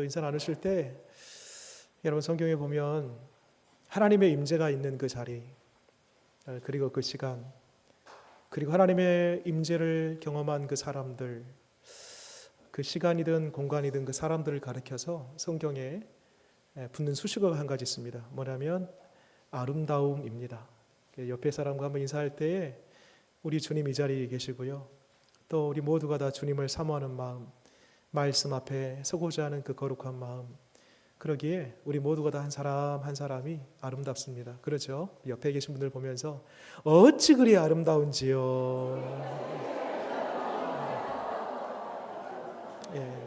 인사 나누실 때 여러분 성경에 보면 하나님의 임재가 있는 그 자리, 그리고 그 시간, 그리고 하나님의 임재를 경험한 그 사람들, 그 시간이든 공간이든 그 사람들을 가리켜서 성경에 붙는 수식어가 한 가지 있습니다. 뭐냐면 아름다움입니다. 옆에 사람과 한번 인사할 때에 우리 주님 이 자리에 계시고요, 또 우리 모두가 다 주님을 사모하는 마음, 말씀 앞에 서고자 하는 그 거룩한 마음, 그러기에 우리 모두가 다 한 사람 한 사람이 아름답습니다. 그렇죠? 옆에 계신 분들 보면서 어찌 그리 아름다운지요. 예.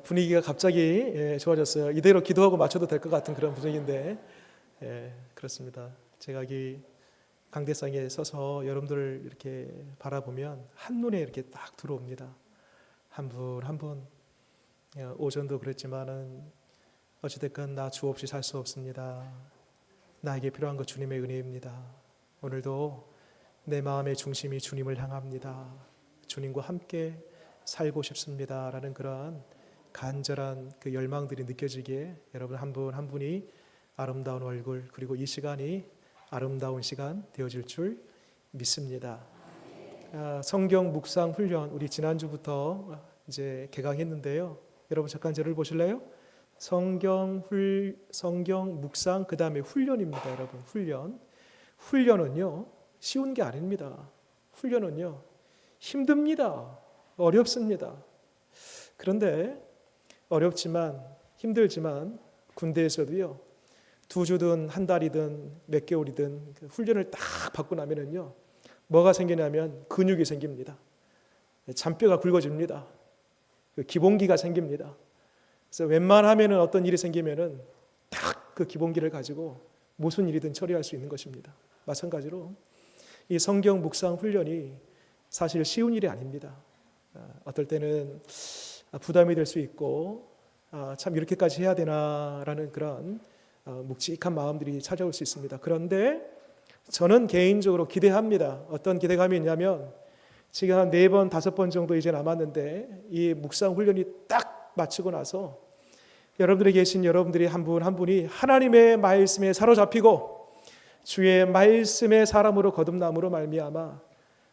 분위기가 갑자기 좋아졌어요. 이대로 기도하고 맞춰도 될 것 같은 그런 분위기인데, 그렇습니다. 제가 여기 강대상에 서서 여러분들을 이렇게 바라보면 한눈에 이렇게 딱 들어옵니다. 한 분 한 분. 오전도 그랬지만은 어찌됐건 나 주 없이 살 수 없습니다. 나에게 필요한 것 주님의 은혜입니다. 오늘도 내 마음의 중심이 주님을 향합니다. 주님과 함께 살고 싶습니다. 라는 그러한 간절한 그 열망들이 느껴지기에 여러분 한 분 한 분이 아름다운 얼굴, 그리고 이 시간이 아름다운 시간 되어질 줄 믿습니다. 성경 묵상 훈련 우리 지난주부터 이제 개강했는데요. 여러분 잠깐 저를 보실래요? 성경 묵상 그 다음에 훈련입니다. 여러분 훈련은요 쉬운 게 아닙니다. 훈련은요 힘듭니다. 어렵습니다. 그런데 어렵지만 힘들지만 군대에서도요 2주든 한 달이든 몇 개월이든 그 훈련을 딱 받고 나면은요 뭐가 생기냐면 근육이 생깁니다. 잔뼈가 굵어집니다. 기본기가 생깁니다. 그래서 웬만하면은 어떤 일이 생기면은 딱 그 기본기를 가지고 무슨 일이든 처리할 수 있는 것입니다. 마찬가지로 이 성경 묵상 훈련이 사실 쉬운 일이 아닙니다. 어떨 때는 부담이 될 수 있고 참 이렇게까지 해야 되나라는 그런 묵직한 마음들이 찾아올 수 있습니다. 그런데 저는 개인적으로 기대합니다. 어떤 기대감이 있냐면 지금 한 4번, 5번 정도 이제 남았는데 이 묵상 훈련이 딱 마치고 나서 여러분들이 계신 여러분들이 한 분 한 분이 하나님의 말씀에 사로잡히고 주의 말씀의 사람으로 거듭남으로 말미암아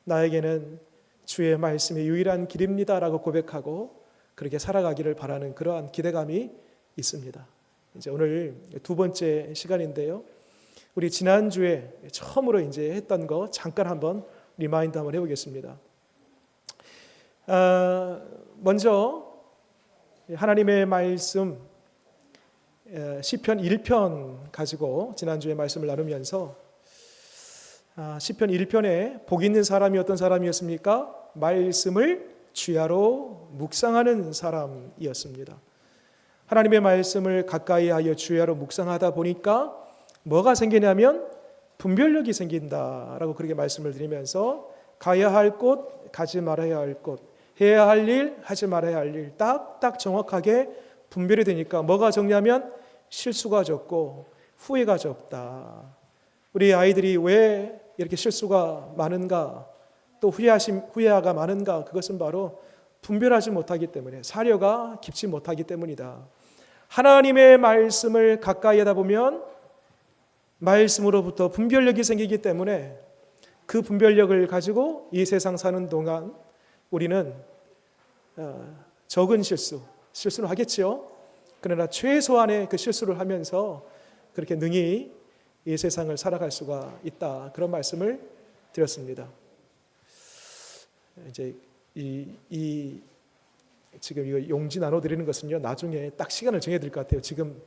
나에게는 주의 말씀이 유일한 길입니다라고 고백하고 그렇게 살아가기를 바라는 그러한 기대감이 있습니다. 이제 오늘 2번째 시간인데요. 우리 지난주에 처음으로 이제 했던 거 잠깐 한번 리마인드 한번 해보겠습니다. 먼저 하나님의 말씀 시편 1편 가지고 지난주에 말씀을 나누면서 시편 1편에 복 있는 사람이 어떤 사람이었습니까? 말씀을 주야로 묵상하는 사람이었습니다. 하나님의 말씀을 가까이 하여 주야로 묵상하다 보니까 뭐가 생기냐면 분별력이 생긴다라고 그렇게 말씀을 드리면서 가야 할 곳, 가지 말아야 할 곳, 해야 할 일, 하지 말아야 할 일 딱딱 정확하게 분별이 되니까 뭐가 적냐면 실수가 적고 후회가 적다. 우리 아이들이 왜 이렇게 실수가 많은가, 또 후회가 많은가, 그것은 바로 분별하지 못하기 때문에, 사려가 깊지 못하기 때문이다. 하나님의 말씀을 가까이 하다 보면 말씀으로부터 분별력이 생기기 때문에 그 분별력을 가지고 이 세상 사는 동안 우리는 적은 실수는 하겠지요. 그러나 최소한의 그 실수를 하면서 그렇게 능히 이 세상을 살아갈 수가 있다. 그런 말씀을 드렸습니다. 이제 지금 이거 용지 나눠드리는 것은요 나중에 딱 시간을 정해드릴 것 같아요. 지금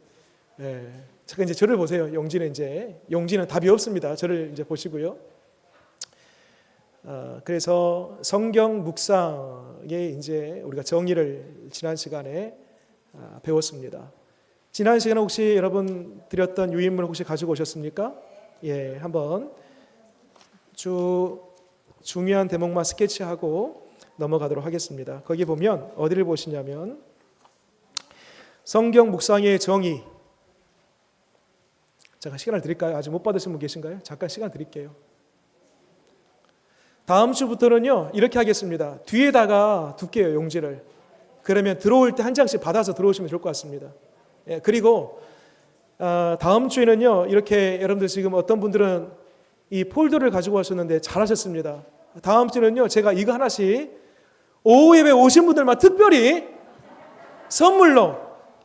잠깐 이제 저를 보세요. 용지는 답이 없습니다. 저를 이제 보시고요. 그래서 성경 묵상에 이제 우리가 정의를 지난 시간에 배웠습니다. 지난 시간에 혹시 여러분 드렸던 유인물 혹시 가지고 오셨습니까? 예, 한번 중요한 대목만 스케치하고 넘어가도록 하겠습니다. 거기 보면 어디를 보시냐면 성경 묵상의 정의. 잠깐 시간을 드릴까요? 아직 못 받으신 분 계신가요? 잠깐 시간 드릴게요. 다음 주부터는요 이렇게 하겠습니다. 뒤에다가 둘게요, 용지를. 그러면 들어올 때 한 장씩 받아서 들어오시면 좋을 것 같습니다. 예, 그리고 다음 주에는요 이렇게 여러분들 지금 어떤 분들은 이 폴더를 가지고 왔었는데 잘하셨습니다. 다음 주는요 제가 이거 하나씩 오후 예배 오신 분들만 특별히 선물로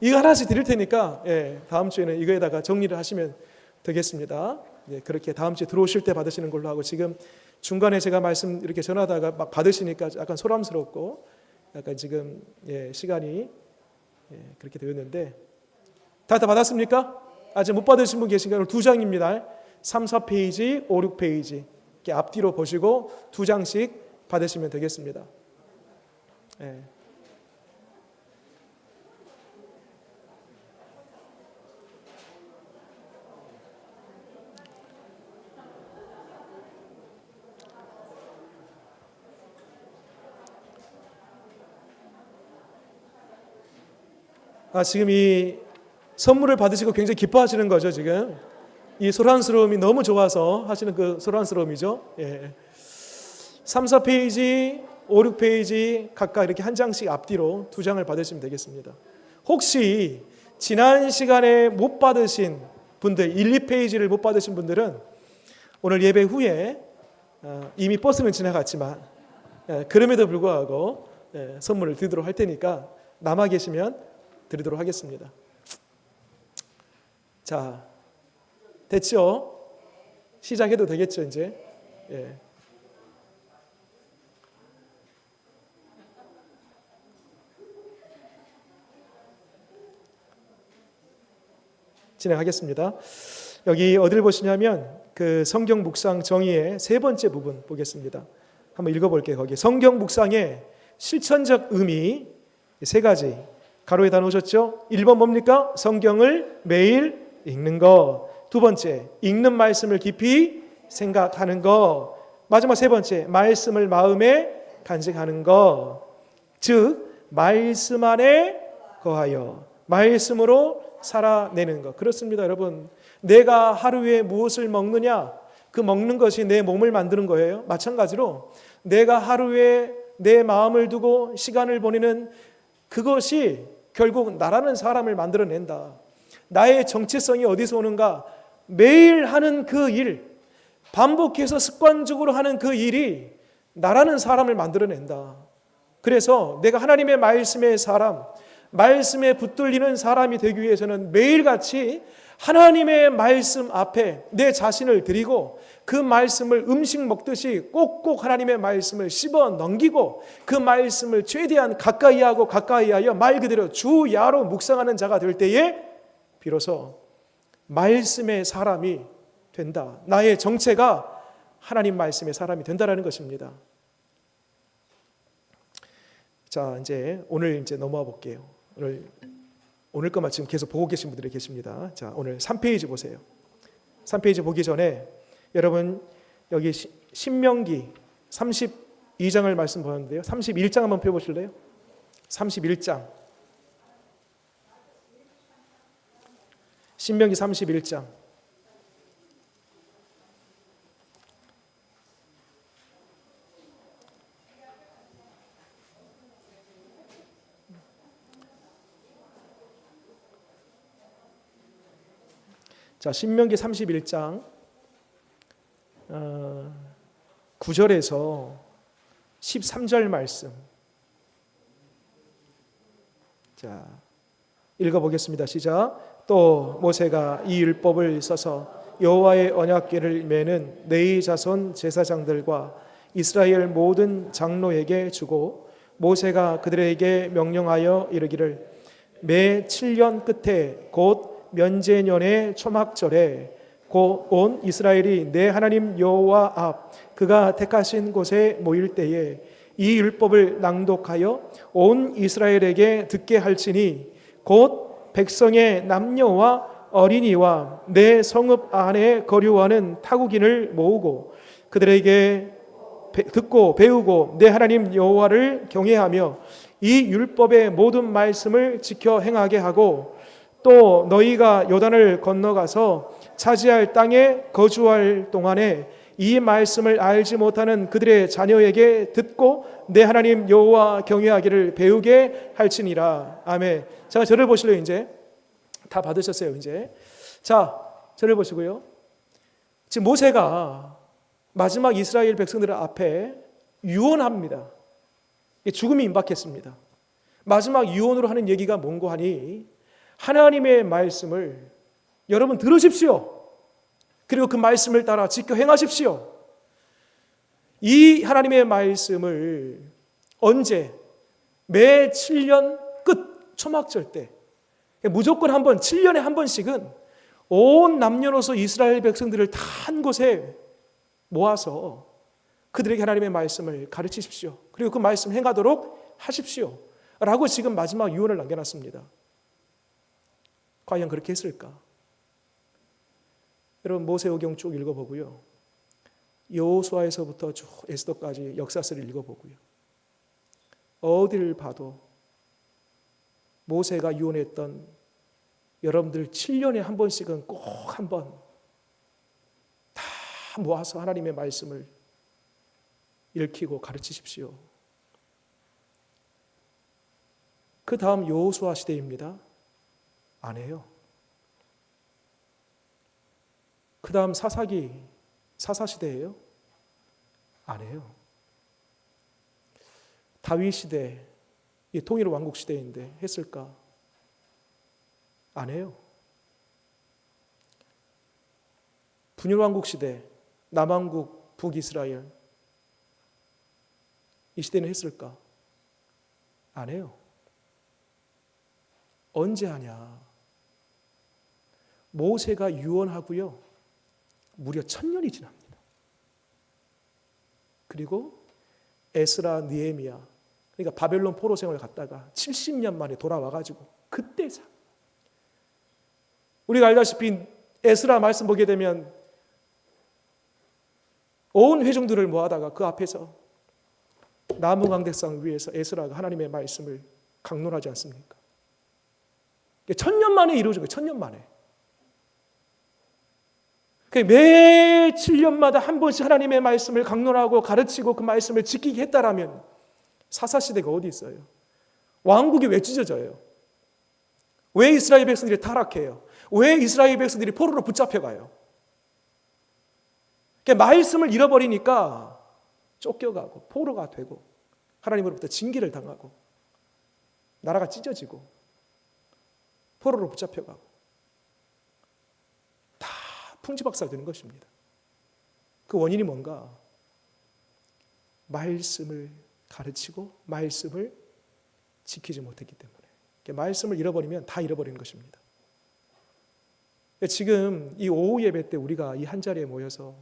이거 하나씩 드릴 테니까 다음 주에는 이거에다가 정리를 하시면 되겠습니다. 그렇게 다음 주에 들어오실 때 받으시는 걸로 하고, 지금 중간에 제가 말씀 이렇게 전하다가 막 받으시니까 약간 소란스럽고 약간 지금 시간이 그렇게 되었는데, 다 받았습니까? 아직 못 받으신 분 계신가요? 오늘 2장입니다. 3, 4페이지, 5, 6페이지 이렇게 앞뒤로 보시고 2장씩 받으시면 되겠습니다. 지금 이 선물을 받으시고 굉장히 기뻐하시는 거죠. 지금 이 소란스러움이 너무 좋아서 하시는 그 소란스러움이죠. 3, 4페이지, 5, 6페이지 각각 이렇게 한 장씩 앞뒤로 2장을 받으시면 되겠습니다. 혹시 지난 시간에 못 받으신 분들, 1, 2페이지를 못 받으신 분들은 오늘 예배 후에 이미 버스는 지나갔지만 그럼에도 불구하고 선물을 드리도록 할 테니까 남아 계시면 드리도록 하겠습니다. 자, 됐죠? 시작해도 되겠죠, 이제? 진행하겠습니다. 여기 어디를 보시냐면 그 성경 묵상 정의의 3번째 부분 보겠습니다. 한번 읽어볼게요. 거기 성경 묵상의 실천적 의미 3가지 가로에다 놓으셨죠? 1번 뭡니까? 성경을 매일 읽는 거. 2번째, 읽는 말씀을 깊이 생각하는 거. 마지막 3번째, 말씀을 마음에 간직하는 거. 즉 말씀 안에 거하여 말씀으로 살아내는 것. 그렇습니다, 여러분. 내가 하루에 무엇을 먹느냐, 그 먹는 것이 내 몸을 만드는 거예요. 마찬가지로 내가 하루에 내 마음을 두고 시간을 보내는 그것이 결국 나라는 사람을 만들어낸다. 나의 정체성이 어디서 오는가? 매일 하는 그 일, 반복해서 습관적으로 하는 그 일이 나라는 사람을 만들어낸다. 그래서 내가 하나님의 말씀의 사람, 말씀에 붙들리는 사람이 되기 위해서는 매일같이 하나님의 말씀 앞에 내 자신을 드리고 그 말씀을 음식 먹듯이 꼭꼭 하나님의 말씀을 씹어 넘기고 그 말씀을 최대한 가까이하고 가까이하여 말 그대로 주야로 묵상하는 자가 될 때에 비로소 말씀의 사람이 된다. 나의 정체가 하나님 말씀의 사람이 된다라는 것입니다. 자, 이제 오늘 이제 넘어와 볼게요. 오늘 것만 지금 계속 보고 계신 분들이 계십니다. 자, 오늘 3페이지 보세요. 3페이지 보기 전에 여러분 여기 신명기 32장을 말씀 보였는데요. 31장 한번 펴보실래요? 31장. 신명기 31장. 자, 신명기 31장 9절에서 13절 말씀. 자, 읽어보겠습니다. 시작. 또 모세가 이 율법을 써서 여호와의 언약궤를 매는 레위 자손 제사장들과 이스라엘 모든 장로에게 주고 모세가 그들에게 명령하여 이르기를 매 7년 끝에 곧 면제년의 초막절에 곧 온 이스라엘이 내 하나님 여호와 앞 그가 택하신 곳에 모일 때에 이 율법을 낭독하여 온 이스라엘에게 듣게 할지니 곧 백성의 남녀와 어린이와 내 성읍 안에 거류하는 타국인을 모으고 그들에게 듣고 배우고 내 하나님 여호와를 경외하며 이 율법의 모든 말씀을 지켜 행하게 하고 또 너희가 요단을 건너가서 차지할 땅에 거주할 동안에 이 말씀을 알지 못하는 그들의 자녀에게 듣고 내 하나님 여호와 경외하기를 배우게 할지니라. 아멘. 자, 저를 보실래요? 이제 다 받으셨어요. 이제 자, 저를 보시고요. 지금 모세가 마지막 이스라엘 백성들 앞에 유언합니다. 죽음이 임박했습니다. 마지막 유언으로 하는 얘기가 뭔고 하니 하나님의 말씀을 여러분 들으십시오. 그리고 그 말씀을 따라 지켜 행하십시오. 이 하나님의 말씀을 언제? 매 7년 끝 초막절 때 무조건 한 번, 7년에 한 번씩은 온 남녀노소 이스라엘 백성들을 다 한 곳에 모아서 그들에게 하나님의 말씀을 가르치십시오. 그리고 그 말씀 행하도록 하십시오. 라고 지금 마지막 유언을 남겨놨습니다. 과연 그렇게 했을까? 여러분 모세오경 쭉 읽어보고요. 여호수아에서부터 쭉 에스더까지 역사서를 읽어보고요. 어디를 봐도 모세가 유언했던 여러분들 7년에 한 번씩은 꼭 한 번 다 모아서 하나님의 말씀을 읽히고 가르치십시오. 그 다음 여호수아 시대입니다. 안 해요. 그 다음 사사 시대예요. 안 해요. 다윗 시대, 이 통일 왕국 시대인데 했을까? 안 해요. 분열 왕국 시대, 남왕국, 북이스라엘 이 시대는 했을까? 안 해요. 언제 하냐? 모세가 유언하고요. 무려 1000년이 지납니다. 그리고 에스라, 느헤미야, 그러니까 바벨론 포로 생활을 갔다가 70년 만에 돌아와가지고 그때 우리가 알다시피 에스라 말씀 보게 되면 온 회중들을 모아다가 그 앞에서 나무 강대상 위에서 에스라가 하나님의 말씀을 강론하지 않습니까? 1000년 만에 이루어진 거예요. 1000년 만에. 매 7년마다 한 번씩 하나님의 말씀을 강론하고 가르치고 그 말씀을 지키게 했다라면 사사시대가 어디 있어요? 왕국이 왜 찢어져요? 왜 이스라엘 백성들이 타락해요? 왜 이스라엘 백성들이 포로로 붙잡혀가요? 말씀을 잃어버리니까 쫓겨가고 포로가 되고 하나님으로부터 징계를 당하고 나라가 찢어지고 포로로 붙잡혀가고 다 풍지박살 되는 것입니다. 그 원인이 뭔가? 말씀을 가르치고 말씀을 지키지 못했기 때문에. 말씀을 잃어버리면 다 잃어버리는 것입니다. 지금 이 오후 예배 때 우리가 이 한자리에 모여서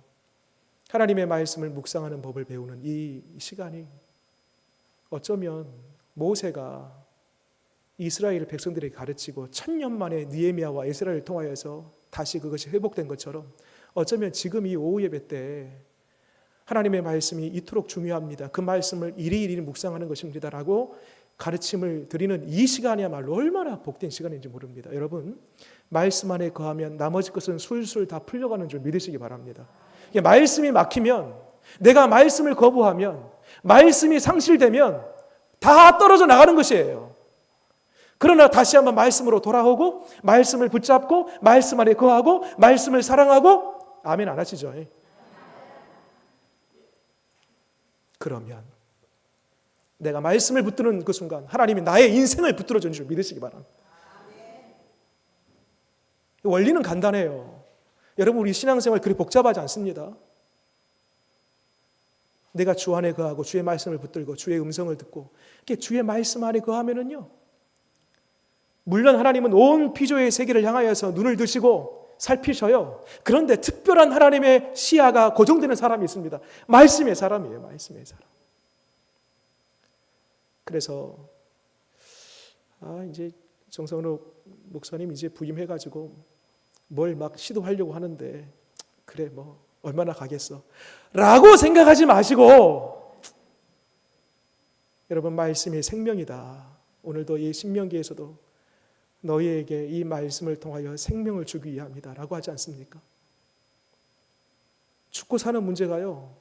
하나님의 말씀을 묵상하는 법을 배우는 이 시간이 어쩌면 모세가 이스라엘 백성들에게 가르치고 1000년 만에 느헤미야와 에스라를 통하여서 다시 그것이 회복된 것처럼 어쩌면 지금 이 오후 예배 때 하나님의 말씀이 이토록 중요합니다. 그 말씀을 이리이리 묵상하는 것입니다라고 가르침을 드리는 이 시간이야말로 얼마나 복된 시간인지 모릅니다. 여러분, 말씀 안에 거하면 나머지 것은 술술 다 풀려가는 줄 믿으시기 바랍니다. 말씀이 막히면, 내가 말씀을 거부하면, 말씀이 상실되면 다 떨어져 나가는 것이에요. 그러나 다시 한번 말씀으로 돌아오고 말씀을 붙잡고 말씀 안에 거하고 말씀을 사랑하고 아멘 안 하시죠? 그러면 내가 말씀을 붙드는 그 순간 하나님이 나의 인생을 붙들어 주는 줄 믿으시기 바랍니다. 원리는 간단해요. 여러분, 우리 신앙생활 그리 복잡하지 않습니다. 내가 주 안에 거하고 주의 말씀을 붙들고 주의 음성을 듣고 이렇게 주의 말씀 안에 거하면은요, 물론 하나님은 온 피조의 세계를 향하여서 눈을 드시고 살피셔요. 그런데 특별한 하나님의 시야가 고정되는 사람이 있습니다. 말씀의 사람이에요. 말씀의 사람. 그래서 이제 정성록 목사님 이제 부임해가지고 뭘 막 시도하려고 하는데 그래 뭐 얼마나 가겠어 라고 생각하지 마시고, 여러분, 말씀이 생명이다. 오늘도 이 신명기에서도 너희에게 이 말씀을 통하여 생명을 주기 위함이다 라고 하지 않습니까? 죽고 사는 문제가요,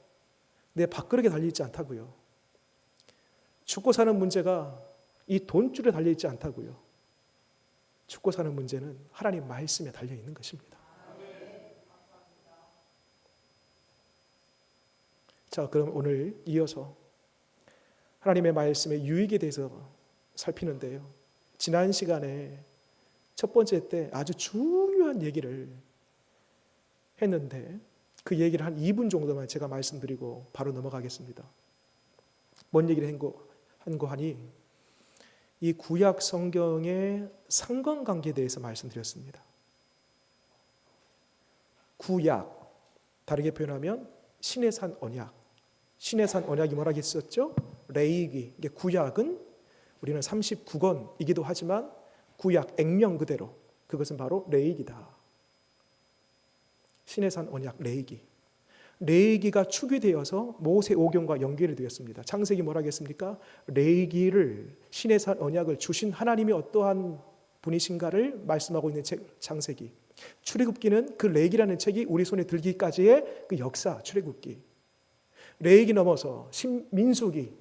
내 밥그릇에 달려있지 않다고요. 죽고 사는 문제가 이 돈줄에 달려있지 않다고요. 죽고 사는 문제는 하나님 말씀에 달려있는 것입니다. 자, 그럼 오늘 이어서 하나님의 말씀의 유익에 대해서 살피는데요, 지난 시간에 첫 번째 때 아주 중요한 얘기를 했는데 그 얘기를 한 2분 정도만 제가 말씀드리고 바로 넘어가겠습니다. 뭔 얘기를 한 거 하니 이 구약 성경의 상관관계에 대해서 말씀드렸습니다. 구약, 다르게 표현하면 신의 산 언약. 신의 산 언약이 뭐라고 했었죠? 레위기. 이게 구약은 우리는 39권이기도 하지만 구약 액면 그대로 그것은 바로 레위기다. 신의 산 언약 레위기. 레위기가 축이 되어서 모세 오경과 연결이 되었습니다. 창세기 뭐라고 했습니까? 레위기를, 신의 산 언약을 주신 하나님이 어떠한 분이신가를 말씀하고 있는 책 창세기. 출애굽기는 그 레위기라는 책이 우리 손에 들기까지의 그 역사, 출애굽기. 레위기 넘어서 민수기,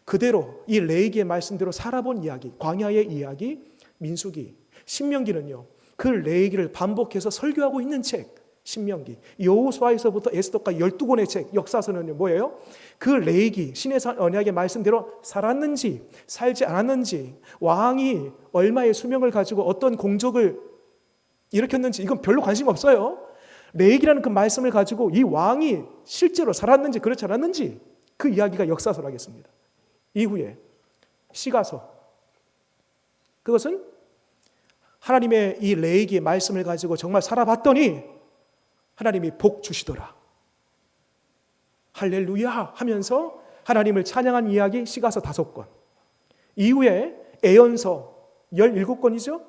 그대로 이 레위기의 말씀대로 살아본 이야기, 광야의 이야기, 민수기. 신명기는요, 그 레위기를 반복해서 설교하고 있는 책, 신명기. 여호수아에서부터 에스더까지 12권의 책, 역사서는요 뭐예요? 그 레위기, 신의 언약의 말씀대로 살았는지 살지 않았는지, 왕이 얼마의 수명을 가지고 어떤 공적을 일으켰는지 이건 별로 관심 없어요. 레위기라는 그 말씀을 가지고 이 왕이 실제로 살았는지 그렇지 않았는지 그 이야기가 역사서라겠습니다. 이후에 시가서, 그것은 하나님의 이 레위기의 말씀을 가지고 정말 살아봤더니 하나님이 복 주시더라, 할렐루야 하면서 하나님을 찬양한 이야기, 시가서 5권. 이후에 애언서 17권이죠.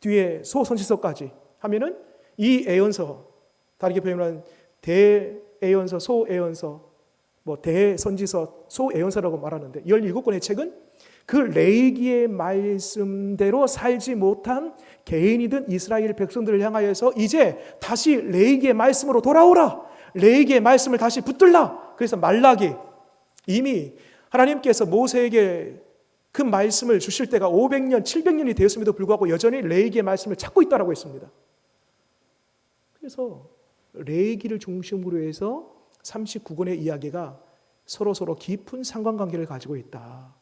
뒤에 소선지서까지 하면은 이 애언서, 다르게 표현하면 대애언서, 소애언서, 대선지서, 소애언서라고 말하는데 17권의 책은 그 레위기의 말씀대로 살지 못한 개인이든 이스라엘 백성들을 향하여서 이제 다시 레위기의 말씀으로 돌아오라, 레위기의 말씀을 다시 붙들라. 그래서 말라기, 이미 하나님께서 모세에게 그 말씀을 주실 때가 500년, 700년이 되었음에도 불구하고 여전히 레위기의 말씀을 찾고 있다고 했습니다. 그래서 레위기를 중심으로 해서 39권의 이야기가 서로 깊은 상관관계를 가지고 있다,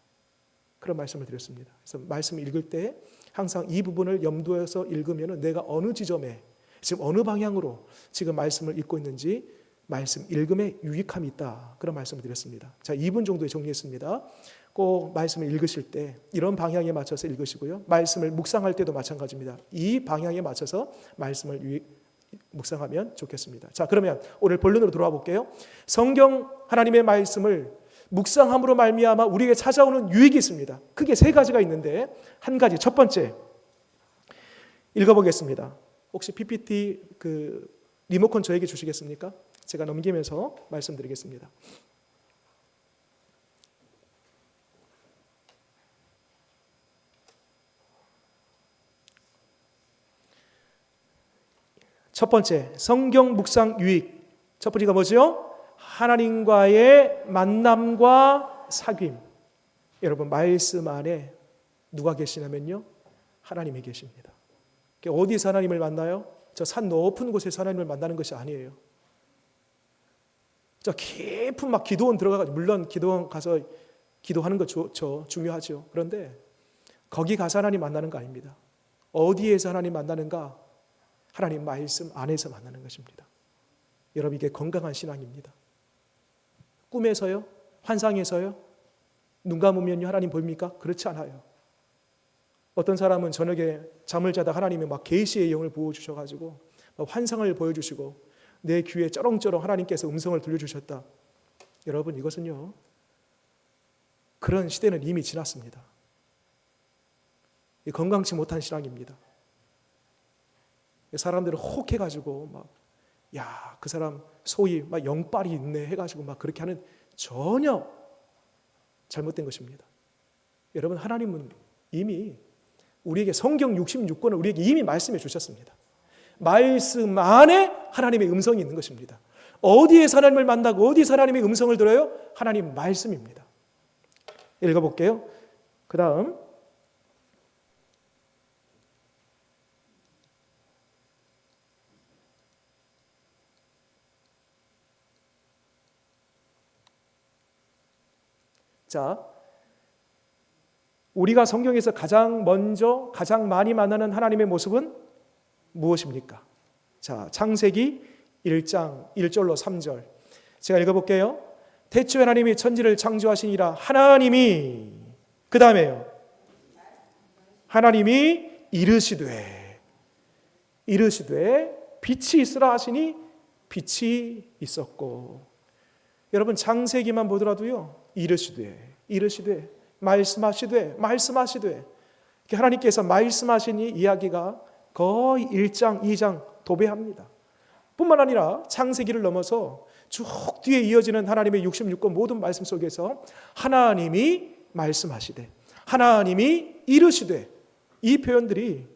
그런 말씀을 드렸습니다. 그래서 말씀을 읽을 때 항상 이 부분을 염두에서 읽으면 내가 어느 지점에, 지금 어느 방향으로 지금 말씀을 읽고 있는지 말씀 읽음에 유익함이 있다, 그런 말씀을 드렸습니다. 자, 2분 정도에 정리했습니다. 꼭 말씀을 읽으실 때 이런 방향에 맞춰서 읽으시고요, 말씀을 묵상할 때도 마찬가지입니다. 이 방향에 맞춰서 말씀을 묵상하면 좋겠습니다. 자, 그러면 오늘 본론으로 돌아와 볼게요. 성경 하나님의 말씀을 묵상함으로 말미암아 우리에게 찾아오는 유익이 있습니다. 크게 3가지가 있는데 한 가지, 첫 번째 읽어보겠습니다. 혹시 PPT 리모컨 저에게 주시겠습니까? 제가 넘기면서 말씀드리겠습니다. 첫 번째, 성경 묵상 유익. 첫 번째가 뭐죠? 하나님과의 만남과 사귐. 여러분, 말씀 안에 누가 계시냐면요, 하나님이 계십니다. 어디서 하나님을 만나요? 저 산 높은 곳에서 하나님을 만나는 것이 아니에요. 저 깊은 기도원 들어가서, 물론 기도원 가서 기도하는 거 좋죠, 중요하죠. 그런데 거기 가서 하나님 만나는 거 아닙니다. 어디에서 하나님 만나는가? 하나님 말씀 안에서 만나는 것입니다. 여러분, 이게 건강한 신앙입니다. 꿈에서요? 환상에서요? 눈 감으면 하나님 보입니까? 그렇지 않아요. 어떤 사람은 저녁에 잠을 자다 하나님이 계시의 영을 부어주셔가지고 환상을 보여주시고 내 귀에 쩌렁쩌렁 하나님께서 음성을 들려주셨다. 여러분, 이것은요, 그런 시대는 이미 지났습니다. 건강치 못한 신앙입니다. 사람들은 혹 해가지고 그 사람 소위 영빨이 있네 해가지고 그렇게 하는, 전혀 잘못된 것입니다. 여러분, 하나님은 이미 우리에게 성경 66권을 우리에게 이미 말씀해 주셨습니다. 말씀 안에 하나님의 음성이 있는 것입니다. 어디에서 하나님을 만나고 어디에서 하나님의 음성을 들어요? 하나님 말씀입니다. 읽어볼게요. 그 다음 자, 우리가 성경에서 가장 먼저 가장 많이 만나는 하나님의 모습은 무엇입니까? 자, 창세기 1장 1절로 3절 제가 읽어볼게요. 태초에 하나님이 천지를 창조하시니라. 하나님이 그 다음에요. 하나님이 이르시되 빛이 있으라 하시니 빛이 있었고. 여러분 창세기만 보더라도요. 이르시되 말씀하시되 하나님께서 말씀하신 이 이야기가 거의 1장 2장 도배합니다. 뿐만 아니라 창세기를 넘어서 쭉 뒤에 이어지는 하나님의 66권 모든 말씀 속에서 하나님이 말씀하시되 하나님이 이르시되 이 표현들이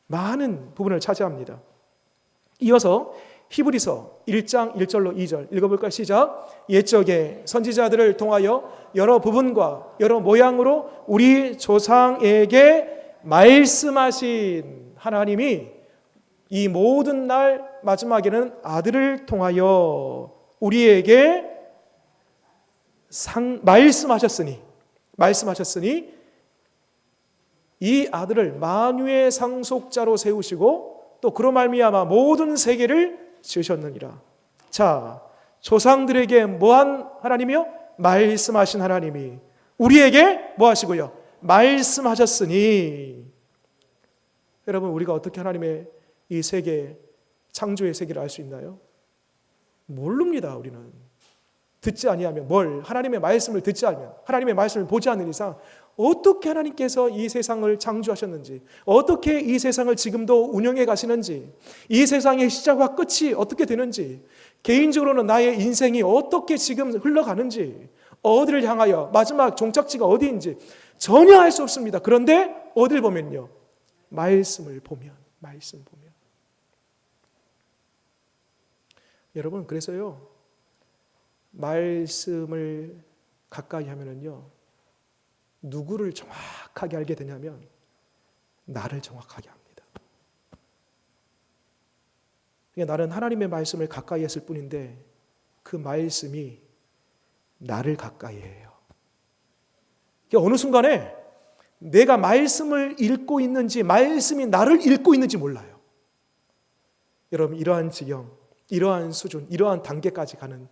많은 부분을 차지합니다. 이어서 히브리서 1장 1절로 2절 읽어볼까요? 시작. 옛적에 선지자들을 통하여 여러 부분과 여러 모양으로 우리 조상에게 말씀하신 하나님이 이 모든 날 마지막에는 아들을 통하여 우리에게 말씀하셨으니 이 아들을 만유의 상속자로 세우시고 또 그로 말미암아 모든 세계를 지으셨느니라. 자, 조상들에게 뭐한 하나님이요? 말씀하신 하나님이 우리에게 뭐 하시고요? 말씀하셨으니. 여러분 우리가 어떻게 하나님의 이 세계, 창조의 세계를 알 수 있나요? 모릅니다. 우리는 듣지 아니하면 하나님의 말씀을 듣지 않으면, 하나님의 말씀을 보지 않는 이상 어떻게 하나님께서 이 세상을 창조하셨는지, 어떻게 이 세상을 지금도 운영해 가시는지, 이 세상의 시작과 끝이 어떻게 되는지, 개인적으로는 나의 인생이 어떻게 지금 흘러가는지, 어디를 향하여 마지막 종착지가 어디인지 전혀 알 수 없습니다. 그런데 어딜 보면요, 말씀 보면 여러분, 그래서요 말씀을 가까이 하면은요 누구를 정확하게 알게 되냐면 나를 정확하게 합니다. 그러니까 나는 하나님의 말씀을 가까이 했을 뿐인데 그 말씀이 나를 가까이 해요. 그러니까 어느 순간에 내가 말씀을 읽고 있는지 말씀이 나를 읽고 있는지 몰라요. 여러분 이러한 지경, 이러한 수준, 이러한 단계까지 가는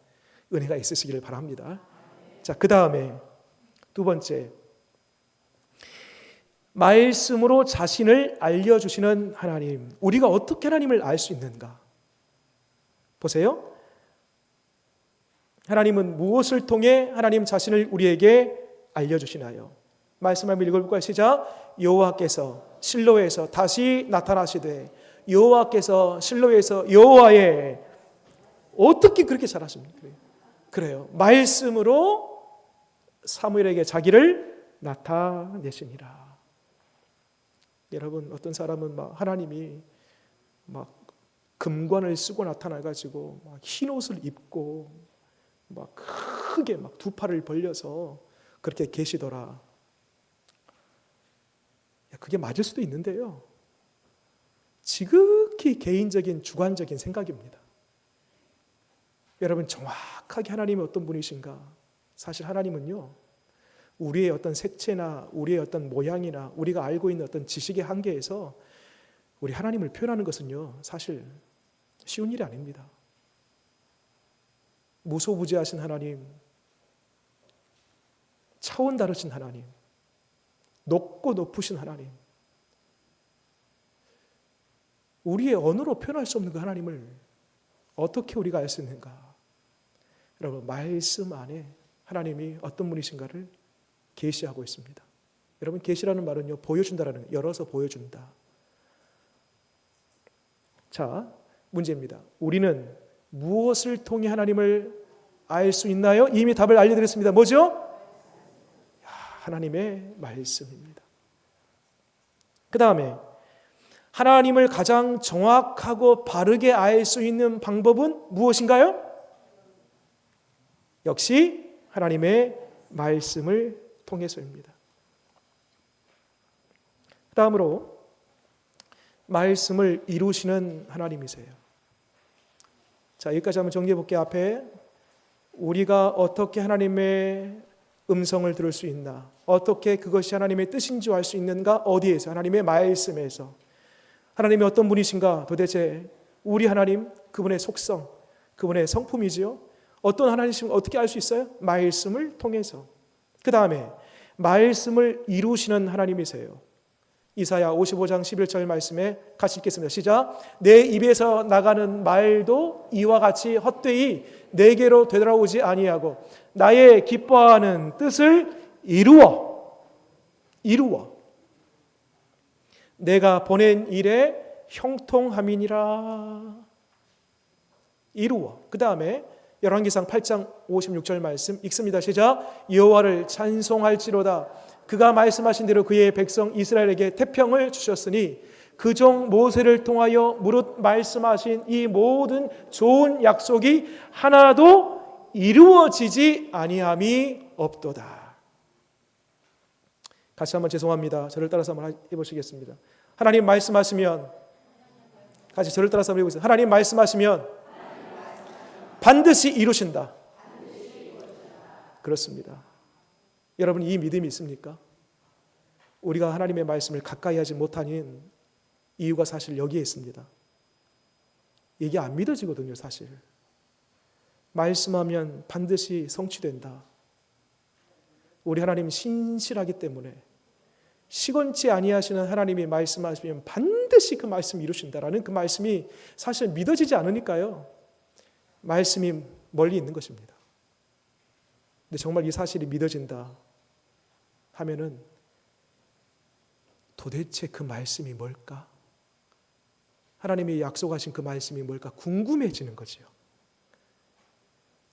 은혜가 있으시기를 바랍니다. 자, 그 다음에 두 번째, 말씀으로 자신을 알려주시는 하나님. 우리가 어떻게 하나님을 알 수 있는가? 보세요. 하나님은 무엇을 통해 하나님 자신을 우리에게 알려주시나요? 말씀 한번 읽어볼까요? 시작. 여호와께서 실로에서 다시 나타나시되. 여호와께서 실로에서 여호와의 어떻게 그렇게 잘하십니까? 그래요. 말씀으로 사무엘에게 자기를 나타내시니라. 여러분 어떤 사람은 하나님이 금관을 쓰고 나타나가지고 흰 옷을 입고 크게 두 팔을 벌려서 그렇게 계시더라. 그게 맞을 수도 있는데요. 지극히 개인적인 주관적인 생각입니다. 여러분 정확하게 하나님이 어떤 분이신가? 사실 하나님은요 우리의 어떤 색채나 우리의 어떤 모양이나 우리가 알고 있는 어떤 지식의 한계에서 우리 하나님을 표현하는 것은요 사실 쉬운 일이 아닙니다. 무소부지하신 하나님, 차원 다르신 하나님, 높고 높으신 하나님, 우리의 언어로 표현할 수 없는 그 하나님을 어떻게 우리가 알 수 있는가? 여러분 말씀 안에 하나님이 어떤 분이신가를 계시하고 있습니다. 여러분 계시라는 말은요 보여준다라는, 열어서 보여준다. 자, 문제입니다. 우리는 무엇을 통해 하나님을 알 수 있나요? 이미 답을 알려드렸습니다. 뭐죠? 하나님의 말씀입니다. 그 다음에 하나님을 가장 정확하고 바르게 알 수 있는 방법은 무엇인가요? 역시 하나님의 말씀을 통해서입니다. 다음으로 말씀을 이루시는 하나님이세요. 자, 여기까지 한번 정리해 볼게요. 앞에 우리가 어떻게 하나님의 음성을 들을 수 있나, 어떻게 그것이 하나님의 뜻인 줄 알 수 있는가, 어디에서? 하나님의 말씀에서. 하나님이 어떤 분이신가, 도대체 우리 하나님, 그분의 속성, 그분의 성품이지요. 어떤 하나님이신가 어떻게 알 수 있어요? 말씀을 통해서. 그 다음에 말씀을 이루시는 하나님이세요. 이사야 55장 11절 말씀에 같이 읽겠습니다. 시작. 내 입에서 나가는 말도 이와 같이 헛되이 내게로 되돌아오지 아니하고 나의 기뻐하는 뜻을 이루어 내가 보낸 일에 형통함이니라. 이루어. 그 다음에 열왕기상 8장 56절 말씀 읽습니다. 시작. 여호와를 찬송할지로다. 그가 말씀하신 대로 그의 백성 이스라엘에게 태평을 주셨으니 그 종 모세를 통하여 무릇 말씀하신 이 모든 좋은 약속이 하나도 이루어지지 아니함이 없도다. 같이 한번 죄송합니다. 저를 따라서 한번 해보시겠습니다. 하나님 말씀하시면, 같이 저를 따라서 한번 해보세요. 하나님 말씀하시면 반드시 이루신다. 그렇습니다. 여러분, 이 믿음이 있습니까? 우리가 하나님의 말씀을 가까이 하지 못하는 이유가 사실 여기에 있습니다. 이게 안 믿어지거든요, 사실. 말씀하면 반드시 성취된다. 우리 하나님 신실하기 때문에 시건치 아니하시는 하나님이 말씀하시면 반드시 그 말씀 이루신다라는 그 말씀이 사실 믿어지지 않으니까요. 말씀이 멀리 있는 것입니다. 근데 정말 이 사실이 믿어진다 하면은 도대체 그 말씀이 뭘까? 하나님이 약속하신 그 말씀이 뭘까? 궁금해지는 거지요.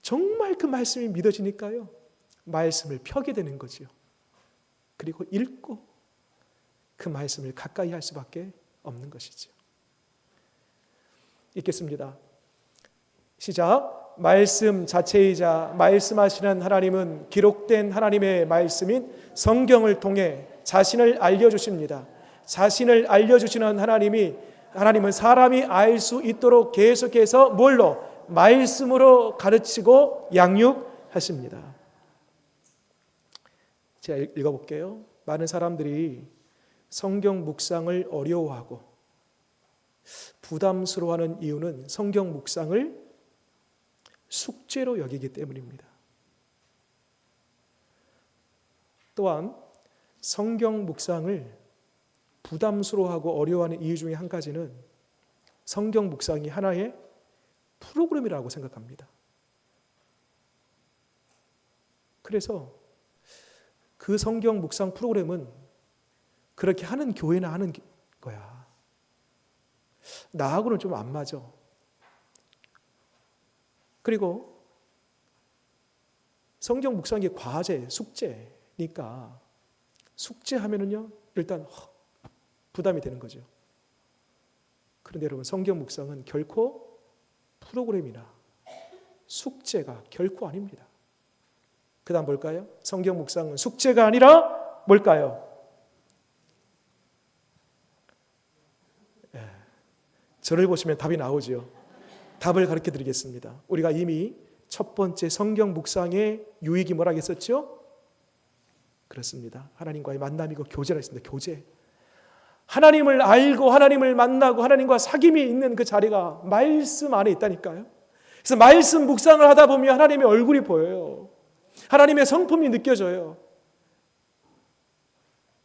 정말 그 말씀이 믿어지니까요. 말씀을 펴게 되는 거지요. 그리고 읽고 그 말씀을 가까이 할 수밖에 없는 것이죠. 읽겠습니다. 시작. 말씀 자체이자 말씀하시는 하나님은 기록된 하나님의 말씀인 성경을 통해 자신을 알려주십니다. 자신을 알려주시는 하나님은 사람이 알 수 있도록 계속해서 뭘로? 말씀으로 가르치고 양육하십니다. 제가 읽어볼게요. 많은 사람들이 성경 묵상을 어려워하고 부담스러워하는 이유는 성경 묵상을 숙제로 여기기 때문입니다. 또한 성경 묵상을 부담스러워하고 어려워하는 이유 중에 한 가지는 성경 묵상이 하나의 프로그램이라고 생각합니다. 그래서 그 성경 묵상 프로그램은 그렇게 하는 교회나 하는 거야. 나하고는 좀 안 맞아. 그리고 성경 묵상이 과제, 숙제니까 숙제하면은요 일단 부담이 되는 거죠. 그런데 여러분, 성경 묵상은 결코 프로그램이나 숙제가 결코 아닙니다. 그 다음 뭘까요? 성경 묵상은 숙제가 아니라 뭘까요? 저를 보시면 답이 나오죠. 답을 가르쳐 드리겠습니다. 우리가 이미 첫 번째 성경 묵상의 유익이 뭐라고 했었죠? 그렇습니다. 하나님과의 만남이고 교제라 했습니다. 교제. 하나님을 알고 하나님을 만나고 하나님과 사귐이 있는 그 자리가 말씀 안에 있다니까요. 그래서 말씀 묵상을 하다 보면 하나님의 얼굴이 보여요. 하나님의 성품이 느껴져요.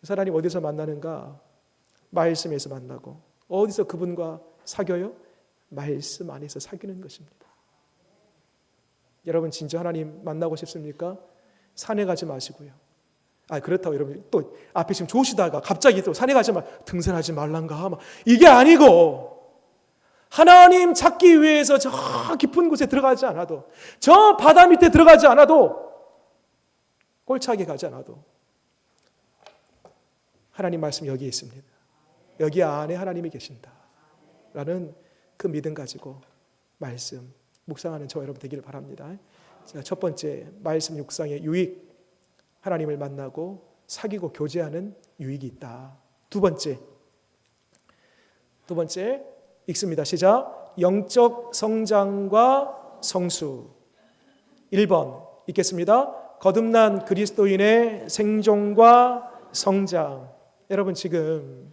그래서 하나님 어디서 만나는가? 말씀에서 만나고. 어디서 그분과 사귀어요? 말씀 안에서 사귀는 것입니다. 여러분, 진짜 하나님 만나고 싶습니까? 산에 가지 마시고요. 그렇다고 여러분 또 앞에 지금 좋으시다가 갑자기 또 산에 가지 등산하지 말란가 이게 아니고, 하나님 찾기 위해서 저 깊은 곳에 들어가지 않아도, 저 바다 밑에 들어가지 않아도, 꼴차게 가지 않아도 하나님 말씀 여기에 있습니다. 여기 안에 하나님이 계신다 라는 그 믿음 가지고 말씀 묵상하는 저와 여러분 되기를 바랍니다. 자, 첫 번째 말씀 육상의 유익, 하나님을 만나고 사귀고 교제하는 유익이 있다. 두 번째 읽습니다. 시작. 영적 성장과 성수. 1번 읽겠습니다. 거듭난 그리스도인의 생존과 성장. 여러분, 지금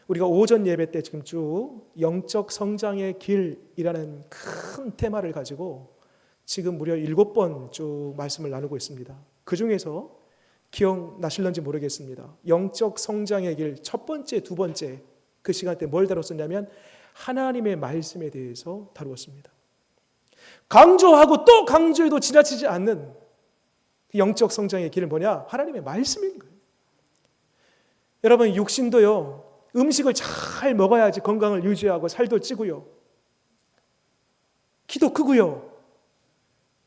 우리가 오전 예배 때 지금 쭉 영적 성장의 길이라는 큰 테마를 가지고 지금 무려 7번 쭉 말씀을 나누고 있습니다. 그 중에서 기억나실런지 모르겠습니다. 영적 성장의 길 첫 번째, 두 번째 그 시간 때 뭘 다뤘었냐면 하나님의 말씀에 대해서 다루었습니다. 강조하고 또 강조해도 지나치지 않는 영적 성장의 길은 뭐냐? 하나님의 말씀인 거예요. 여러분, 육신도요, 음식을 잘 먹어야지 건강을 유지하고 살도 찌고요, 키도 크고요,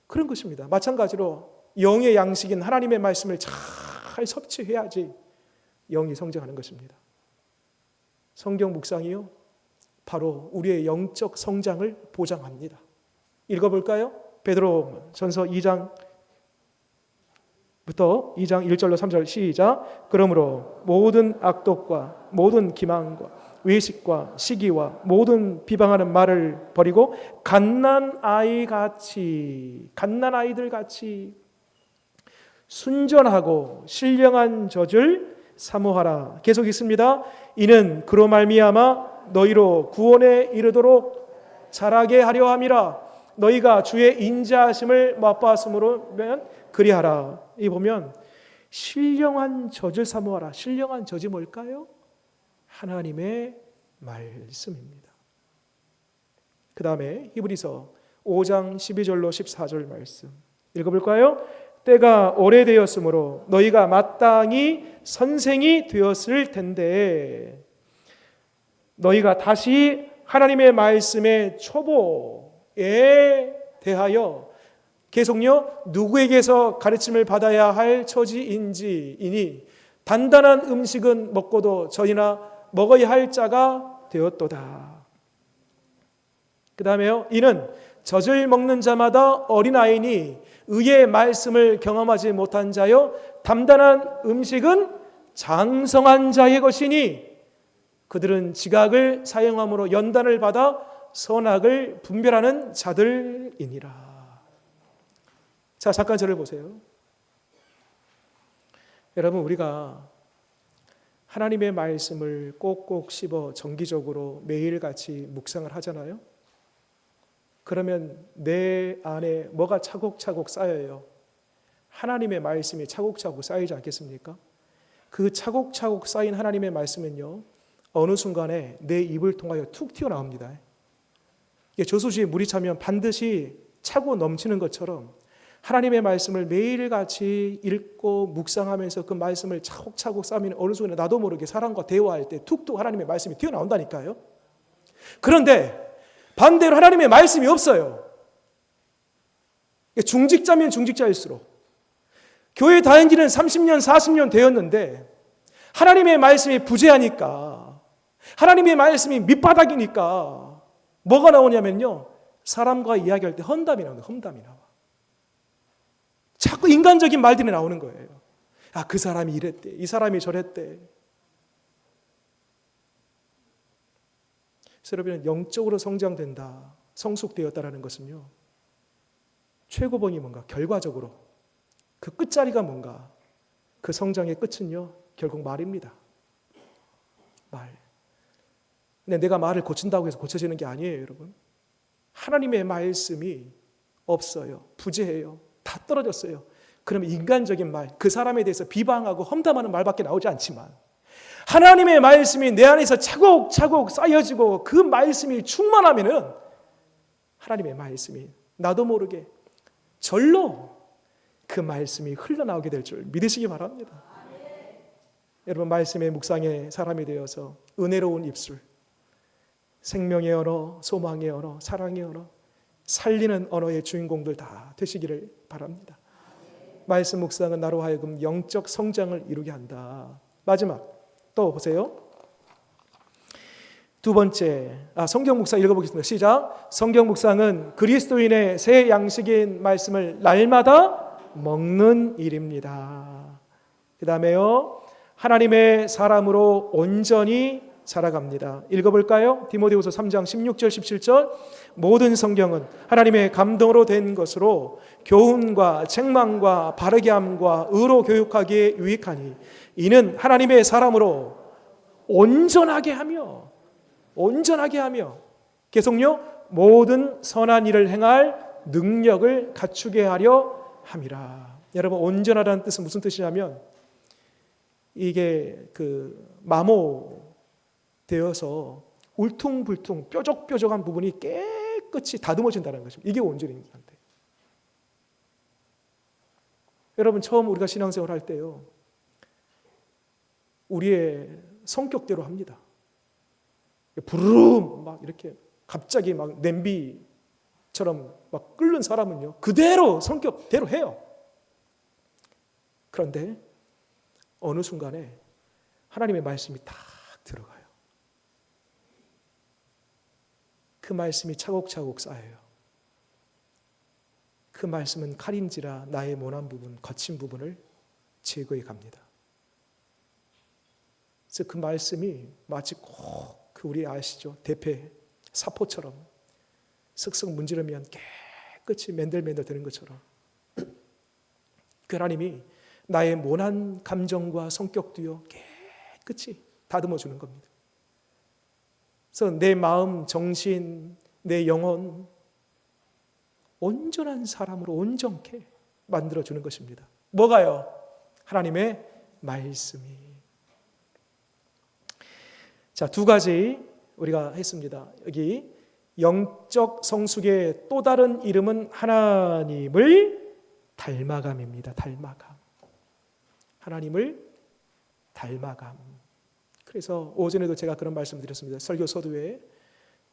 그런 것입니다. 마찬가지로 영의 양식인 하나님의 말씀을 잘 섭취해야지 영이 성장하는 것입니다. 성경 묵상이요, 바로 우리의 영적 성장을 보장합니다. 읽어볼까요? 베드로 전서 2장부터 2장 1절로 3절 시작. 그러므로 모든 악독과 모든 기망과 외식과 시기와 모든 비방하는 말을 버리고 갓난 아이들 같이 순전하고 신령한 젖을 사모하라. 계속 있습니다. 이는 그로 말미암아 너희로 구원에 이르도록 자라게 하려 함이라. 너희가 주의 인자하심을 맛보았으므로면 그리하라. 이 보면 신령한 젖을 사모하라. 신령한 젖이 뭘까요? 하나님의 말씀입니다. 그 다음에 히브리서 5장 12절로 14절 말씀 읽어볼까요? 때가 오래되었으므로 너희가 마땅히 선생이 되었을 텐데 너희가 다시 하나님의 말씀의 초보에 대하여 계속요, 누구에게서 가르침을 받아야 할 처지인지이니 단단한 음식은 먹고도 전이나 먹어야 할 자가 되었도다. 그 다음에요, 이는 젖을 먹는 자마다 어린아이니 의의 말씀을 경험하지 못한 자요, 단단한 음식은 장성한 자의 것이니 그들은 지각을 사용함으로 연단을 받아 선악을 분별하는 자들이니라. 자, 잠깐 저를 보세요. 여러분, 우리가 하나님의 말씀을 꼭꼭 씹어 정기적으로 매일같이 묵상을 하잖아요. 그러면 내 안에 뭐가 차곡차곡 쌓여요? 하나님의 말씀이 차곡차곡 쌓이지 않겠습니까? 그 차곡차곡 쌓인 하나님의 말씀은요, 어느 순간에 내 입을 통하여 툭 튀어나옵니다. 저수지에 물이 차면 반드시 차고 넘치는 것처럼 하나님의 말씀을 매일같이 읽고 묵상하면서 그 말씀을 차곡차곡 쌓으면 어느 순간에 나도 모르게 사람과 대화할 때 툭툭 하나님의 말씀이 튀어나온다니까요. 그런데 반대로 하나님의 말씀이 없어요. 중직자면 중직자일수록 교회 다닌 지는 30년, 40년 되었는데 하나님의 말씀이 부재하니까, 하나님의 말씀이 밑바닥이니까 뭐가 나오냐면요, 사람과 이야기할 때 험담이 나옵니다. 험담이 나와. 자꾸 인간적인 말들이 나오는 거예요. 아, 그 사람이 이랬대, 이 사람이 저랬대. 여러분, 영적으로 성장된다, 성숙되었다라는 것은요, 최고봉이 뭔가, 결과적으로 그 끝자리가 뭔가, 그 성장의 끝은요, 결국 말입니다. 말. 근데 내가 말을 고친다고 해서 고쳐지는 게 아니에요, 여러분. 하나님의 말씀이 없어요. 부재해요. 다 떨어졌어요. 그러면 인간적인 말, 그 사람에 대해서 비방하고 험담하는 말밖에 나오지 않지만 하나님의 말씀이 내 안에서 차곡차곡 쌓여지고 그 말씀이 충만하면은 하나님의 말씀이 나도 모르게 절로 그 말씀이 흘러나오게 될 줄 믿으시기 바랍니다. 여러분, 말씀의 묵상의 사람이 되어서 은혜로운 입술, 생명의 언어, 소망의 언어, 사랑의 언어, 살리는 언어의 주인공들 다 되시기를 바랍니다. 말씀 묵상은 나로 하여금 영적 성장을 이루게 한다. 마지막 또 보세요. 두 번째, 성경 묵상 읽어보겠습니다. 시작. 성경 묵상은 그리스도인의 새 양식인 말씀을 날마다 먹는 일입니다. 그 다음에요, 하나님의 사람으로 온전히 살아갑니다. 읽어볼까요? 디모데후서 3장 16절 17절. 모든 성경은 하나님의 감동으로 된 것으로 교훈과 책망과 바르게 함과 의로 교육하기에 유익하니 이는 하나님의 사람으로 온전하게 하며 계속요, 모든 선한 일을 행할 능력을 갖추게 하려 함이라. 여러분, 온전하다는 뜻은 무슨 뜻이냐면 이게 마모되어서 울퉁불퉁 뾰족뾰족한 부분이 깨끗이 다듬어진다는 것입니다. 이게 온전인 건데. 여러분, 처음 우리가 신앙생활 할 때요, 우리의 성격대로 합니다. 부르릉 막 이렇게 갑자기 막 냄비처럼 막 끓는 사람은요, 그대로 성격대로 해요. 그런데 어느 순간에 하나님의 말씀이 딱 들어가요. 그 말씀이 차곡차곡 쌓여요. 그 말씀은 칼인지라 나의 모난 부분, 거친 부분을 제거해 갑니다. 그래서 그 말씀이 마치 꼭 우리 아시죠? 대패 사포처럼 슥슥 문지르면 깨끗이 맨들맨들 되는 것처럼 그 하나님이 나의 모난 감정과 성격도요 깨끗이 다듬어 주는 겁니다. 그래서 내 마음, 정신, 내 영혼 온전한 사람으로 온전케 만들어 주는 것입니다. 뭐가요? 하나님의 말씀이. 자, 두 가지 우리가 했습니다. 여기 영적 성숙의 또 다른 이름은 하나님을 닮아감입니다. 닮아감. 하나님을 닮아감. 그래서 오전에도 제가 그런 말씀을 드렸습니다. 설교 서두에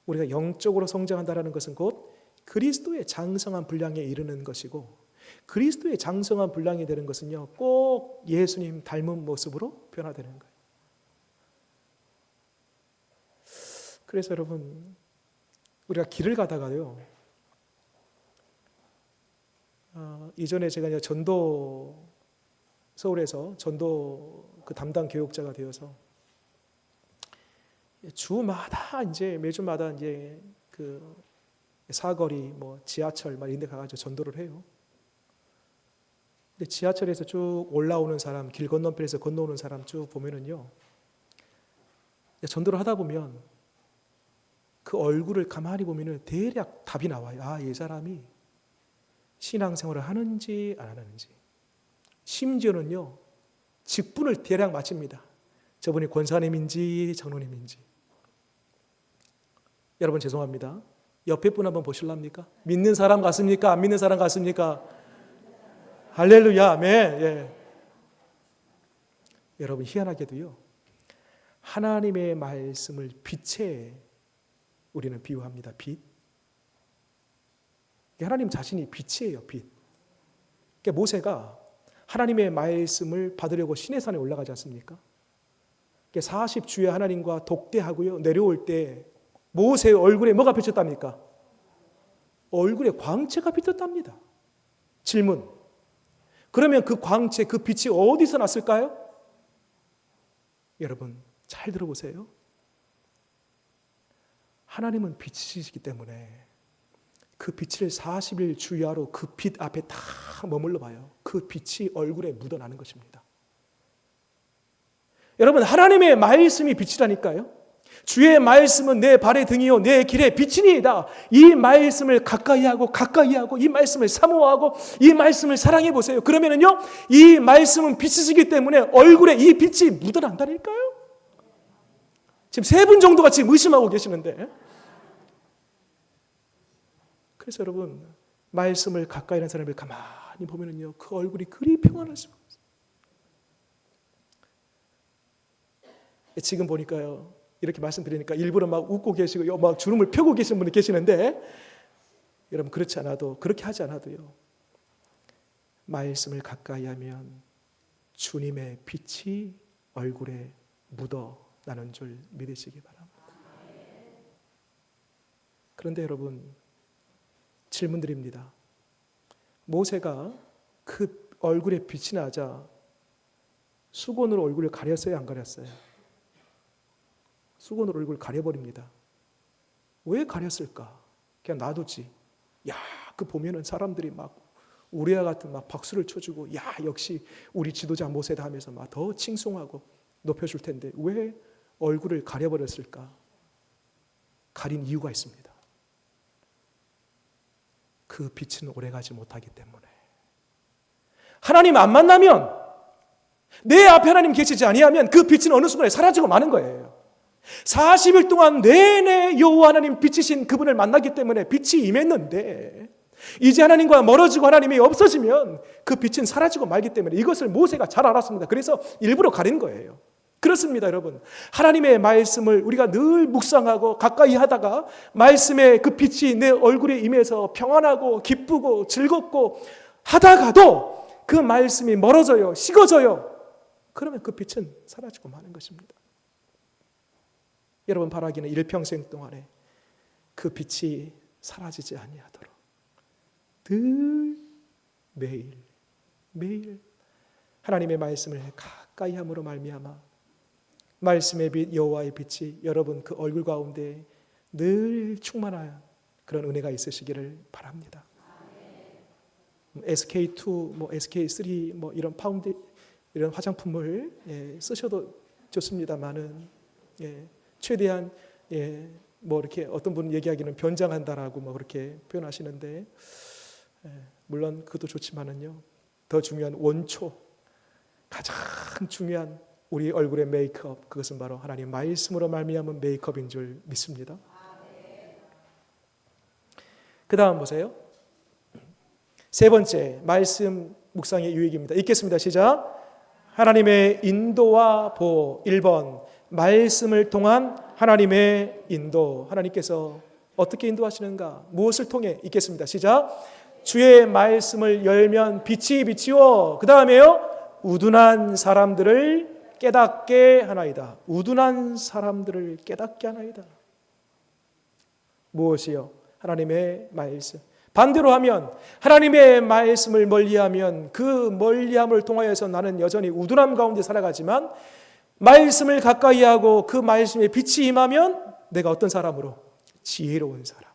우리가 영적으로 성장한다는 것은 곧 그리스도의 장성한 분량에 이르는 것이고, 그리스도의 장성한 분량이 되는 것은요, 꼭 예수님 닮은 모습으로 변화되는 거예요. 그래서 여러분, 우리가 길을 가다가요, 이전에 제가 이제 서울에서 전도 그 담당 교육자가 되어서 매주마다 이제 그 사거리, 지하철 이런 데 가가지고 전도를 해요. 근데 지하철에서 쭉 올라오는 사람, 길 건너편에서 건너오는 사람 쭉 보면은요, 전도를 하다 보면 그 얼굴을 가만히 보면은 대략 답이 나와요. 이 사람이 신앙생활을 하는지 안 하는지. 심지어는요, 직분을 대략 맞춥니다. 저분이 권사님인지 장로님인지. 여러분, 죄송합니다. 옆에 분 한번 보실랍니까? 믿는 사람 같습니까? 안 믿는 사람 같습니까? 할렐루야, 아멘. 예. 여러분, 희한하게도요, 하나님의 말씀을 빛에 우리는 비유합니다. 빛. 하나님 자신이 빛이에요. 빛. 그러니까 모세가 하나님의 말씀을 받으려고 시내산에 올라가지 않습니까? 40주의 하나님과 독대하고요, 내려올 때 모세의 얼굴에 뭐가 비쳤답니까? 얼굴에 광채가 비쳤답니다. 질문. 그러면 그 광채, 그 빛이 어디서 났을까요? 여러분, 잘 들어보세요. 하나님은 빛이시기 때문에 그 빛을 40일 주야로 그 빛 앞에 다 머물러 봐요. 그 빛이 얼굴에 묻어나는 것입니다. 여러분, 하나님의 말씀이 빛이라니까요. 주의 말씀은 내 발의 등이요 내 길의 빛이니이다. 이 말씀을 가까이 하고 이 말씀을 사모하고 이 말씀을 사랑해 보세요. 그러면은요, 이 말씀은 빛이시기 때문에 얼굴에 이 빛이 묻어난다니까요. 지금 3분 정도가 지금 의심하고 계시는데, 그래서 여러분, 말씀을 가까이 하는 사람을 가만히 보면은요, 그 얼굴이 그리 평안할 수가 없어요. 지금 보니까요, 이렇게 말씀드리니까 일부러 막 웃고 계시고 막 주름을 펴고 계시는 분이 계시는데, 여러분, 그렇게 하지 않아도요, 말씀을 가까이 하면 주님의 빛이 얼굴에 묻어나는 줄 믿으시기 바랍니다. 그런데 여러분, 질문드립니다. 모세가 그 얼굴에 빛이 나자 수건으로 얼굴을 가렸어요, 안 가렸어요? 수건으로 얼굴을 가려버립니다. 왜 가렸을까? 그냥 놔두지. 야, 그 보면은 사람들이 막 우리와 같은 막 박수를 쳐주고, 야, 역시 우리 지도자 모세다 하면서 막 더 칭송하고 높여줄 텐데 왜 얼굴을 가려버렸을까? 가린 이유가 있습니다. 그 빛은 오래가지 못하기 때문에. 하나님 안 만나면, 내 앞에 하나님 계시지 아니하면 그 빛은 어느 순간에 사라지고 마는 거예요. 40일 동안 내내 여호와 하나님 빛이신 그분을 만났기 때문에 빛이 임했는데, 이제 하나님과 멀어지고 하나님이 없어지면 그 빛은 사라지고 말기 때문에 이것을 모세가 잘 알았습니다. 그래서 일부러 가린 거예요. 그렇습니다, 여러분. 하나님의 말씀을 우리가 늘 묵상하고 가까이 하다가 말씀의 그 빛이 내 얼굴에 임해서 평안하고 기쁘고 즐겁고 하다가도 그 말씀이 멀어져요, 식어져요. 그러면 그 빛은 사라지고 마는 것입니다. 여러분 바라기는 일평생 동안에 그 빛이 사라지지 아니하도록 늘 매일 하나님의 말씀을 가까이 함으로 말미암아 말씀의 빛 여호와의 빛이 여러분 그 얼굴 가운데 늘 충만한 그런 은혜가 있으시기를 바랍니다. SK2, SK3 이런 파운드 이런 화장품을 쓰셔도 좋습니다만은 최대한 이렇게 어떤 분은 얘기하기는 변장한다라고 그렇게 표현하시는데 물론 그것도 좋지만은요, 더 중요한 원초, 가장 중요한 우리 얼굴의 메이크업, 그것은 바로 하나님 말씀으로 말미암은 메이크업인 줄 믿습니다. 그 다음 보세요. 세 번째 말씀 묵상의 유익입니다. 읽겠습니다. 시작. 하나님의 인도와 보호. 1번 말씀을 통한 하나님의 인도. 하나님께서 어떻게 인도하시는가? 무엇을 통해? 읽겠습니다. 시작. 주의 말씀을 열면 빛이 비치워. 그 다음에요, 우둔한 사람들을 깨닫게 하나이다. 우둔한 사람들을 깨닫게 하나이다. 무엇이요? 하나님의 말씀. 반대로 하면 하나님의 말씀을 멀리하면 그 멀리함을 통하여서 나는 여전히 우둔함 가운데 살아가지만 말씀을 가까이 하고 그 말씀에 빛이 임하면 내가 어떤 사람으로? 지혜로운 사람으로.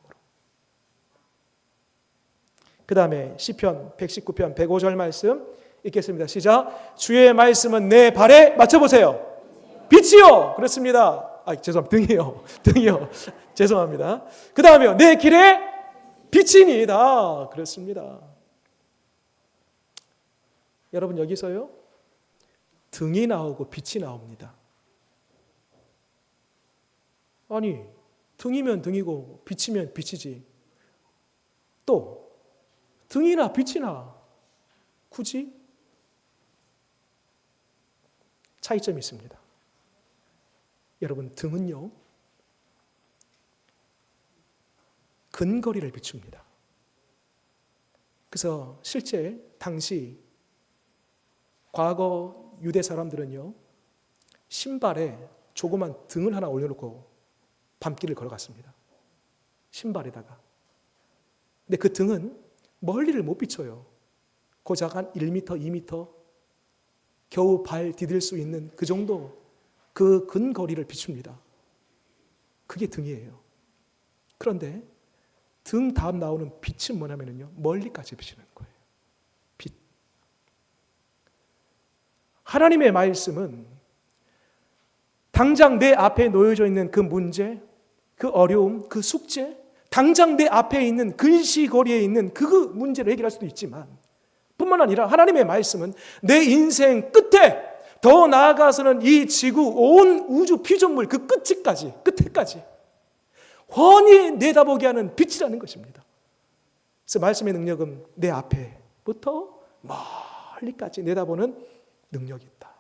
그 다음에 시편 119편 105절 말씀 읽겠습니다. 시작. 주의 말씀은 내 발에 맞춰보세요. 빛이요. 그렇습니다. 죄송합니다. 등이요. 죄송합니다. 그 다음에요. 내 길에 빛이니이다. 그렇습니다. 여러분 여기서요, 등이 나오고 빛이 나옵니다. 아니, 등이면 등이고 빛이면 빛이지. 또 등이나 빛이나 굳이 차이점이 있습니다. 여러분 등은요, 근거리를 비춥니다. 그래서 실제 당시 과거 유대 사람들은요, 신발에 조그만 등을 하나 올려놓고 밤길을 걸어갔습니다. 신발에다가. 근데 그 등은 멀리를 못 비춰요. 고작 한 1m, 2m 겨우 발 디딜 수 있는 그 정도 그 근거리를 비춥니다. 그게 등이에요. 그런데 등 다음 나오는 빛은 뭐냐면요, 멀리까지 비치는 거예요. 빛. 하나님의 말씀은 당장 내 앞에 놓여져 있는 그 문제, 그 어려움, 그 숙제, 당장 내 앞에 있는 근시거리에 있는 그 문제를 해결할 수도 있지만 뿐만 아니라 하나님의 말씀은 내 인생 끝에, 더 나아가서는 이 지구 온 우주 피조물 그 끝에까지 훤히 내다보게 하는 빛이라는 것입니다. 그래서 말씀의 능력은 내 앞에부터 멀리까지 내다보는 능력이 있다.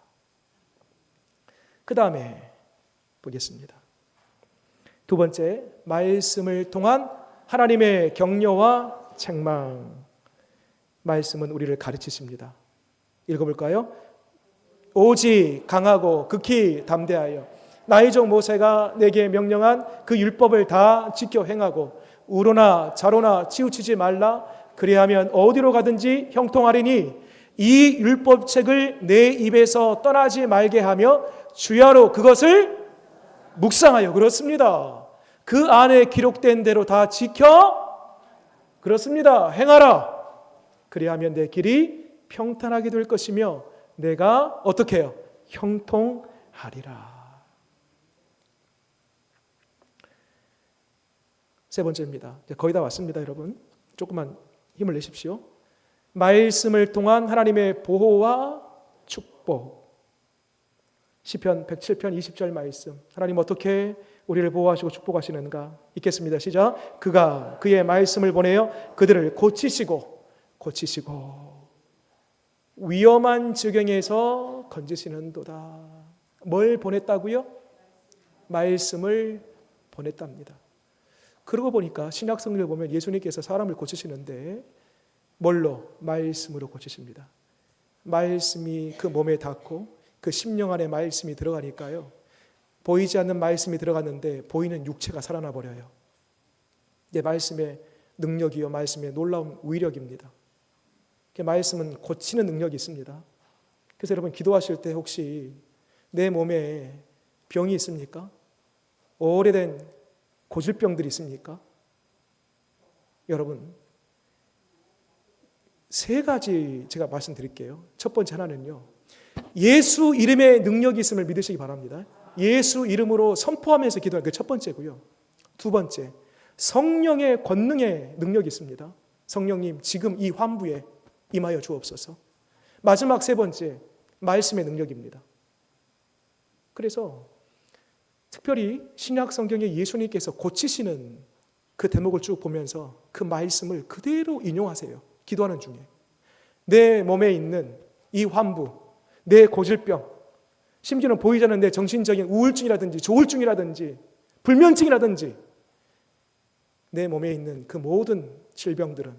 그 다음에 보겠습니다. 두 번째, 말씀을 통한 하나님의 격려와 책망. 말씀은 우리를 가르치십니다. 읽어볼까요? 오직 강하고 극히 담대하여 나의 종 모세가 내게 명령한 그 율법을 다 지켜 행하고 우로나 좌로나 치우치지 말라. 그리하면 어디로 가든지 형통하리니 이 율법책을 내 입에서 떠나지 말게 하며 주야로 그것을 묵상하여. 그렇습니다. 그 안에 기록된 대로 다 지켜. 그렇습니다. 행하라. 그리하면 내 길이 평탄하게 될 것이며 내가 어떻게 해요? 형통하리라. 세 번째입니다. 거의 다 왔습니다, 여러분. 조금만 힘을 내십시오. 말씀을 통한 하나님의 보호와 축복. 시편 107편 20절 말씀. 하나님 어떻게 우리를 보호하시고 축복하시는가? 읽겠습니다. 시작. 그가 그의 말씀을 보내어 그들을 고치시고 위험한 지경에서 건지시는도다. 뭘 보냈다고요? 말씀을 보냈답니다. 그러고 보니까 신약 성경을 보면 예수님께서 사람을 고치시는데 뭘로? 말씀으로 고치십니다. 말씀이 그 몸에 닿고 그 심령 안에 말씀이 들어가니까요. 보이지 않는 말씀이 들어갔는데 보이는 육체가 살아나 버려요. 내 말씀의 능력이요, 말씀의 놀라운 위력입니다. 말씀은 고치는 능력이 있습니다. 그래서 여러분 기도하실 때 혹시 내 몸에 병이 있습니까? 오래된 고질병들이 있습니까? 여러분 세 가지 제가 말씀드릴게요. 첫 번째 하나는요, 예수 이름의 능력이 있음을 믿으시기 바랍니다. 예수 이름으로 선포하면서 기도하는 게 첫 번째고요. 두 번째, 성령의 권능의 능력이 있습니다. 성령님 지금 이 환부에 임하여 주옵소서. 마지막 세 번째, 말씀의 능력입니다. 그래서 특별히 신약 성경에 예수님께서 고치시는 그 대목을 쭉 보면서 그 말씀을 그대로 인용하세요. 기도하는 중에. 내 몸에 있는 이 환부, 내 고질병, 심지어는 보이지 않는 내 정신적인 우울증이라든지 조울증이라든지 불면증이라든지 내 몸에 있는 그 모든 질병들은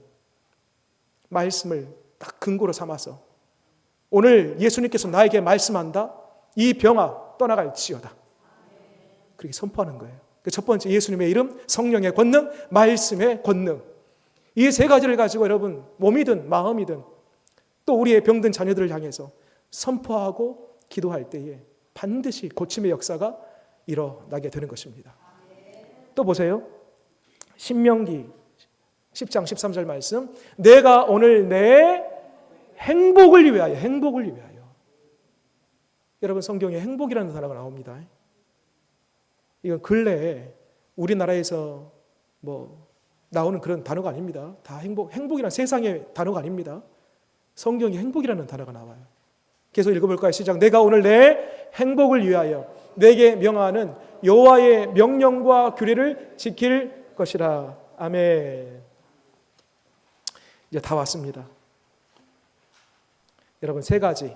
말씀을 딱 근거로 삼아서 오늘 예수님께서 나에게 말씀한다. 이 병아 떠나갈지어다. 그렇게 선포하는 거예요. 첫 번째 예수님의 이름, 성령의 권능, 말씀의 권능. 이 세 가지를 가지고 여러분 몸이든 마음이든 또 우리의 병든 자녀들을 향해서 선포하고 기도할 때에 반드시 고침의 역사가 일어나게 되는 것입니다. 또 보세요. 신명기 10장 13절 말씀. 내가 오늘 내 행복을 위하여. 여러분 성경에 행복이라는 단어가 나옵니다. 이건 근래에 우리나라에서 나오는 그런 단어가 아닙니다. 다 행복이란 세상의 단어가 아닙니다. 성경에 행복이라는 단어가 나와요. 계속 읽어볼까요? 시작. 내가 오늘 내 행복을 위하여 내게 명하는 여호와의 명령과 규례를 지킬 것이라. 아멘. 이제 다 왔습니다. 여러분 세 가지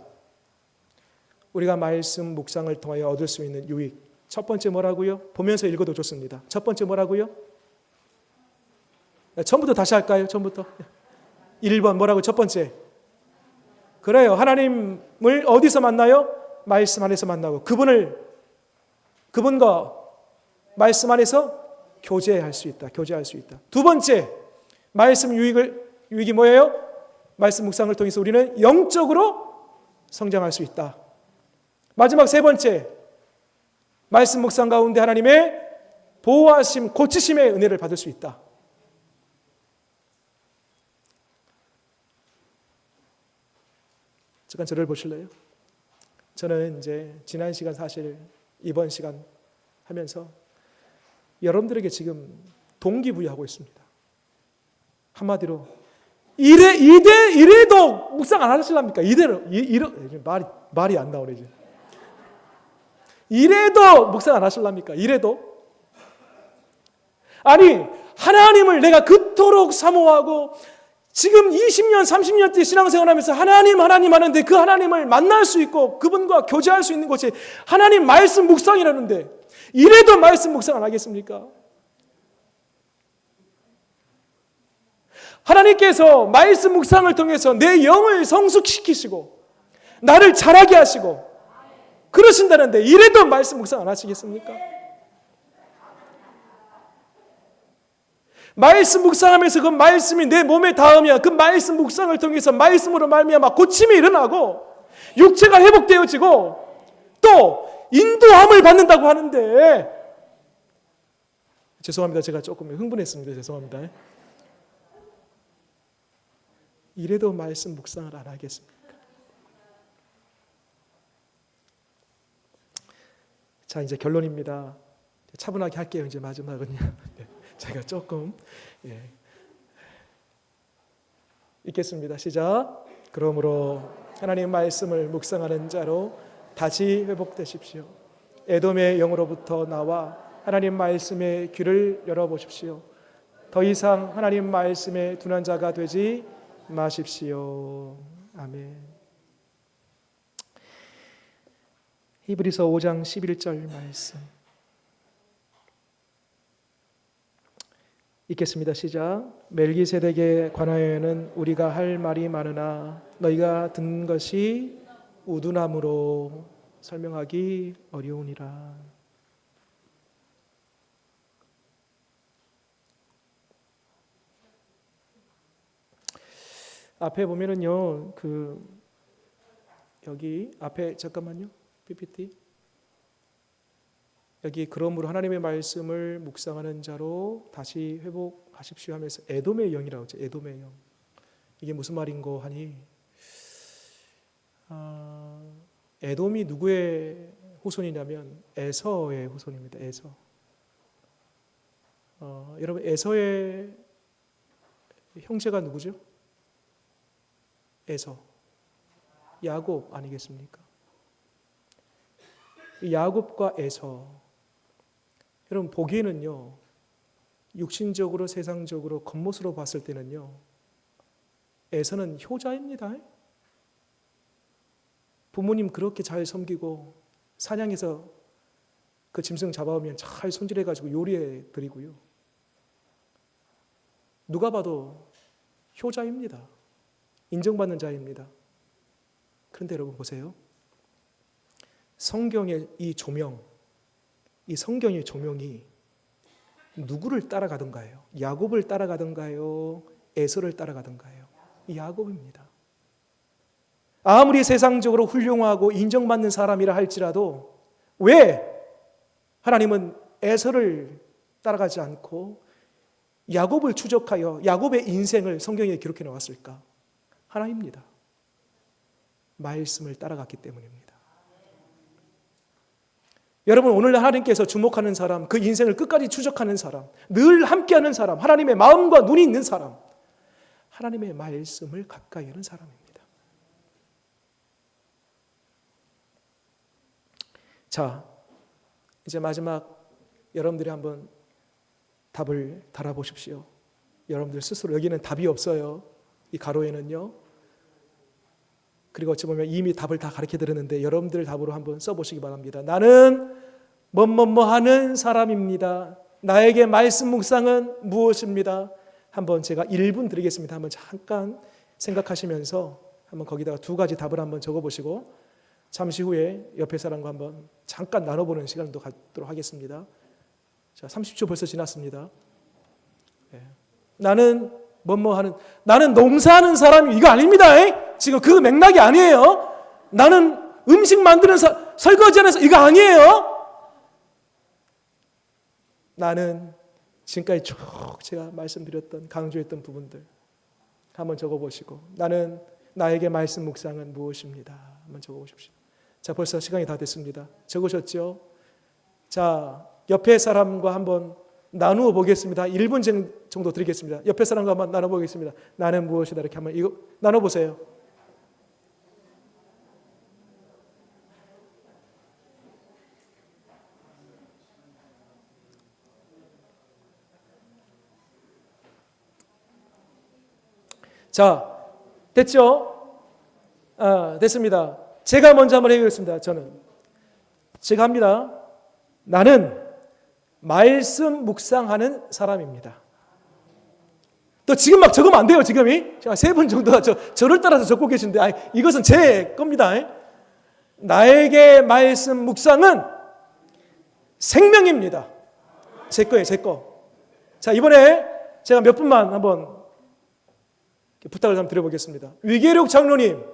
우리가 말씀 묵상을 통하여 얻을 수 있는 유익. 첫 번째 뭐라고요? 보면서 읽어도 좋습니다. 첫 번째 뭐라고요? 처음부터 다시 할까요? 처음부터. 1번 뭐라고? 첫 번째. 그래요. 하나님을 어디서 만나요? 말씀 안에서 만나고 그분과 말씀 안에서 교제할 수 있다. 두 번째, 말씀 유익이 뭐예요? 말씀 묵상을 통해서 우리는 영적으로 성장할 수 있다. 마지막 세 번째, 말씀 묵상 가운데 하나님의 보호하심, 고치심의 은혜를 받을 수 있다. 잠깐 저를 보실래요? 저는 이제 지난 시간 사실 이번 시간 하면서 여러분들에게 지금 동기부여하고 있습니다. 한마디로 이래도 묵상 안 하실랍니까? 말이 안 나오네 지금. 이래도 묵상 안 하실랍니까? 이래도? 아니 하나님을 내가 그토록 사모하고 지금 20년, 30년째 신앙생활하면서 하나님 하는데 그 하나님을 만날 수 있고 그분과 교제할 수 있는 곳이 하나님 말씀 묵상이라는데 이래도 말씀 묵상 안 하겠습니까? 하나님께서 말씀 묵상을 통해서 내 영을 성숙시키시고 나를 자라게 하시고 그러신다는데 이래도 말씀 묵상 안 하시겠습니까? 말씀 묵상하면서 그 말씀이 내 몸에 닿으면 그 말씀 묵상을 통해서 말씀으로 말미암아 고침이 일어나고 육체가 회복되어지고 또 인도함을 받는다고 하는데, 죄송합니다. 제가 조금 흥분했습니다. 죄송합니다. 이래도 말씀 묵상을 안 하겠습니까? 자, 이제 결론입니다. 차분하게 할게요. 이제 마지막은요. 제가 조금 읽겠습니다. 시작. 그러므로 하나님 말씀을 묵상하는 자로 다시 회복되십시오. 에돔의 영으로부터 나와 하나님 말씀의 귀를 열어보십시오. 더 이상 하나님 말씀에 둔한 자가 되지 마십시오. 아멘. 히브리서 5장 11절 말씀 읽겠습니다. 시작. 멜기세덱에 관하여는 우리가 할 말이 많으나 너희가 듣는 것이 우둔함으로 설명하기 어려우니라. 앞에 보면은요, 여기 앞에 잠깐만요. PPT. 여기 그러므로 하나님의 말씀을 묵상하는 자로 다시 회복하십시오 하면서 에돔의 영이라고 하죠. 에돔의 영. 이게 무슨 말인고 하니, 에돔이 누구의 후손이냐면 에서의 후손입니다. 에서. 여러분, 에서의 형제가 누구죠? 에서. 야곱 아니겠습니까? 야곱과 에서, 여러분 보기에는요, 육신적으로 세상적으로 겉모습으로 봤을 때는요, 에서는 효자입니다. 부모님 그렇게 잘 섬기고 사냥해서 그 짐승 잡아오면 잘 손질해가지고 요리해 드리고요, 누가 봐도 효자입니다. 인정받는 자입니다. 그런데 여러분 보세요. 성경의 이 조명, 이 성경의 조명이 누구를 따라가던가요? 야곱을 따라가던가요? 에서를 따라가던가요? 야곱입니다. 아무리 세상적으로 훌륭하고 인정받는 사람이라 할지라도 왜 하나님은 에서를 따라가지 않고 야곱을 추적하여 야곱의 인생을 성경에 기록해 놓았을까? 하나입니다. 말씀을 따라갔기 때문입니다. 여러분, 오늘 하나님께서 주목하는 사람, 그 인생을 끝까지 추적하는 사람, 늘 함께하는 사람, 하나님의 마음과 눈이 있는 사람, 하나님의 말씀을 가까이 하는 사람입니다. 자, 이제 마지막 여러분들이 한번 답을 달아보십시오. 여러분들 스스로. 여기는 답이 없어요. 이 가로에는요. 그리고 어찌 보면 이미 답을 다 가르쳐 드렸는데 여러분들 답으로 한번 써보시기 바랍니다. 나는 뭐뭐뭐 하는 사람입니다. 나에게 말씀 묵상은 무엇입니다? 한번 제가 1분 드리겠습니다. 한번 잠깐 생각하시면서 한번 거기다가 두 가지 답을 한번 적어보시고 잠시 후에 옆에 사람과 한번 잠깐 나눠보는 시간도 갖도록 하겠습니다. 자, 30초 벌써 지났습니다. 네. 나는 뭐뭐 하는, 나는 농사하는 사람이 이거 아닙니다. 지금 그 맥락이 아니에요. 나는 음식 만드는 설거지하는 이거 아니에요. 나는 지금까지 쭉 제가 말씀드렸던 강조했던 부분들 한번 적어보시고, 나는 나에게 말씀 묵상은 무엇입니다. 한번 적어보십시오. 자, 벌써 시간이 다 됐습니다. 적으셨죠? 자, 옆에 사람과 한번 나누어 보겠습니다. 1분 정도 드리겠습니다. 옆에 사람과 한번 나눠보겠습니다. 나는 무엇이다. 이렇게 한번 이거 나눠보세요. 자, 됐죠? 됐습니다. 제가 먼저 한번 해보겠습니다. 제가 합니다. 나는 말씀 묵상하는 사람입니다. 또 지금 막 적으면 안 돼요. 지금이 3분 정도가 저를 따라서 적고 계신데, 이것은 제 겁니다. 나에게 말씀 묵상은 생명입니다. 제 거예요, 제 거. 자, 이번에 제가 몇 분만 한번 부탁을 한번 드려보겠습니다. 위계력 장로님,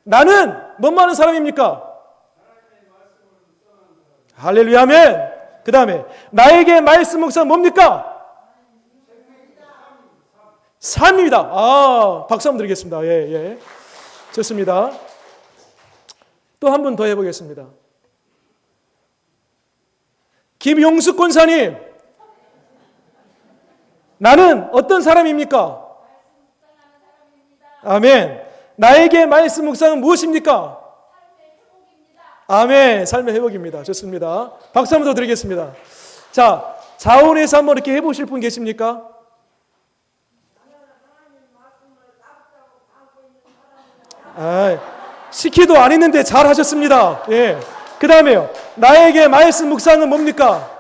나는 뭔 많은 사람입니까? 할렐루야, 아멘. 그 다음에 나에게 말씀 묵상 뭡니까? 삶입니다. 박수 한번 드리겠습니다. 예. 좋습니다. 또 한 분 더 해보겠습니다. 김용숙 권사님, 나는 어떤 사람입니까? 아멘. 나에게 말씀 묵상은 무엇입니까? 아멘. 삶의 회복입니다. 좋습니다. 박수 한번 더 드리겠습니다. 자, 자원에서 한번 이렇게 해보실 분 계십니까? 시키도 안 했는데 잘 하셨습니다. 예. 그 다음에요. 나에게 말씀 묵상은 뭡니까?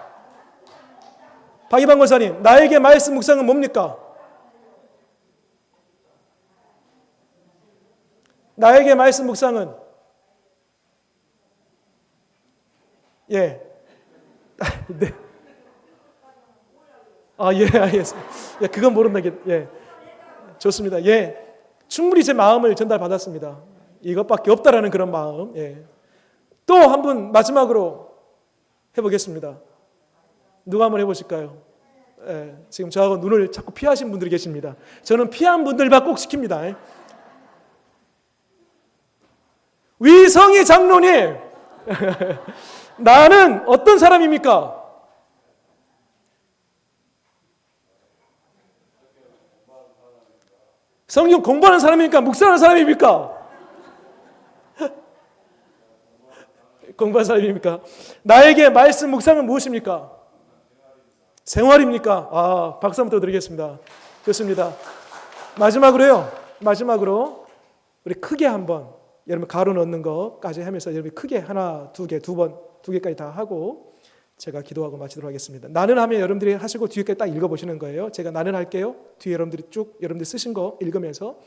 박이방 권사님, 나에게 말씀 묵상은 뭡니까? 나에게 말씀 묵상은 예. 네. 예, 알겠습니다. 예, 그건 모른다. 예. 좋습니다. 예. 충분히 제 마음을 전달받았습니다. 이것밖에 없다라는 그런 마음. 예. 또 한 분 마지막으로 해보겠습니다. 누가 한번 해보실까요? 예. 지금 저하고 눈을 자꾸 피하신 분들이 계십니다. 저는 피한 분들만 꼭 시킵니다. 위성희 장로님, 나는 어떤 사람입니까? 성경 공부하는 사람입니까? 묵상하는 사람입니까? 공부하는 사람입니까? 나에게 말씀 묵상은 무엇입니까? 생활입니까? 박수 한번 더 드리겠습니다. 좋습니다. 마지막으로 우리 크게 한번 여러분 가로 넣는 것까지 하면서 여러분 크게 하나, 두 개, 두 개까지 다 하고 제가 기도하고 마치도록 하겠습니다. 나는 하면 여러분들이 하시고 뒤에까지 딱 읽어보시는 거예요. 제가 나는 할게요. 뒤에 여러분들이 쭉 여러분들이 쓰신 거 읽으면서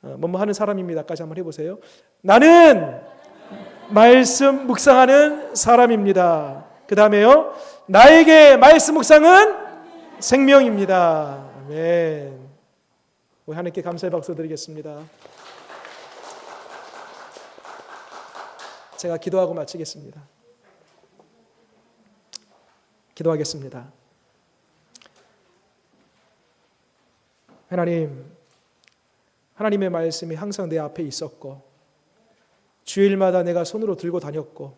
뭐뭐 하는 사람입니다까지 한번 해보세요. 나는 말씀 묵상하는 사람입니다. 그 다음에요. 나에게 말씀 묵상은 생명입니다. 아멘. 우리 하나님께 감사의 박수 드리겠습니다. 제가 기도하고 마치겠습니다. 기도하겠습니다. 하나님의 말씀이 항상 내 앞에 있었고 주일마다 내가 손으로 들고 다녔고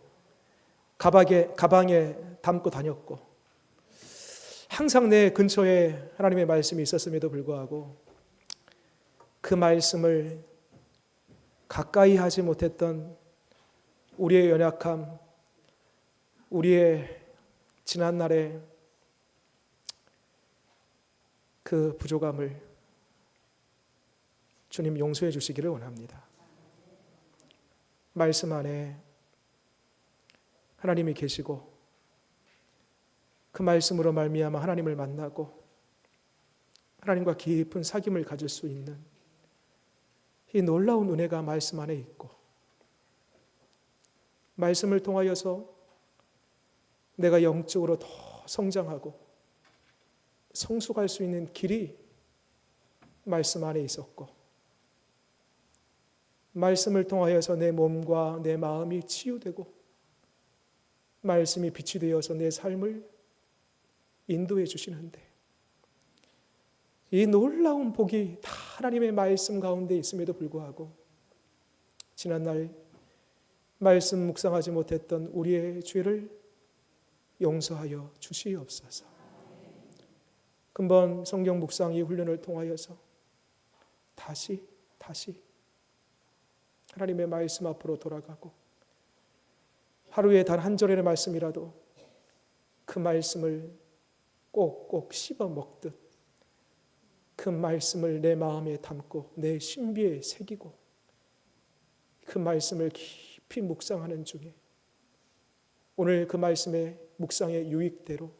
가방에 담고 다녔고 항상 내 근처에 하나님의 말씀이 있었음에도 불구하고 그 말씀을 가까이 하지 못했던 우리의 연약함, 우리의 지난날의 그 부족함을 주님 용서해 주시기를 원합니다. 말씀 안에 하나님이 계시고 그 말씀으로 말미암아 하나님을 만나고 하나님과 깊은 사귐을 가질 수 있는 이 놀라운 은혜가 말씀 안에 있고 말씀을 통하여서 내가 영적으로 더 성장하고 성숙할 수 있는 길이 말씀 안에 있었고 말씀을 통하여서 내 몸과 내 마음이 치유되고 말씀이 빛이 되어서 내 삶을 인도해 주시는데 이 놀라운 복이 다 하나님의 말씀 가운데 있음에도 불구하고 지난날 말씀 묵상하지 못했던 우리의 죄를 용서하여 주시옵소서. 금번 성경 묵상 이 훈련을 통하여서 다시 하나님의 말씀 앞으로 돌아가고 하루에 단 한 절의 말씀이라도 그 말씀을 꼭꼭 씹어 먹듯 그 말씀을 내 마음에 담고 내 신비에 새기고 그 말씀을 깊이 묵상하는 중에 오늘 그 말씀의 묵상의 유익대로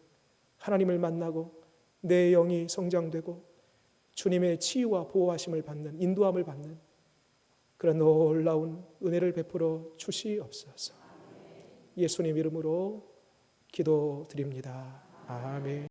하나님을 만나고 내 영이 성장되고 주님의 치유와 보호하심을 받는 인도함을 받는 그런 놀라운 은혜를 베풀어 주시옵소서. 예수님 이름으로 기도드립니다. 아멘.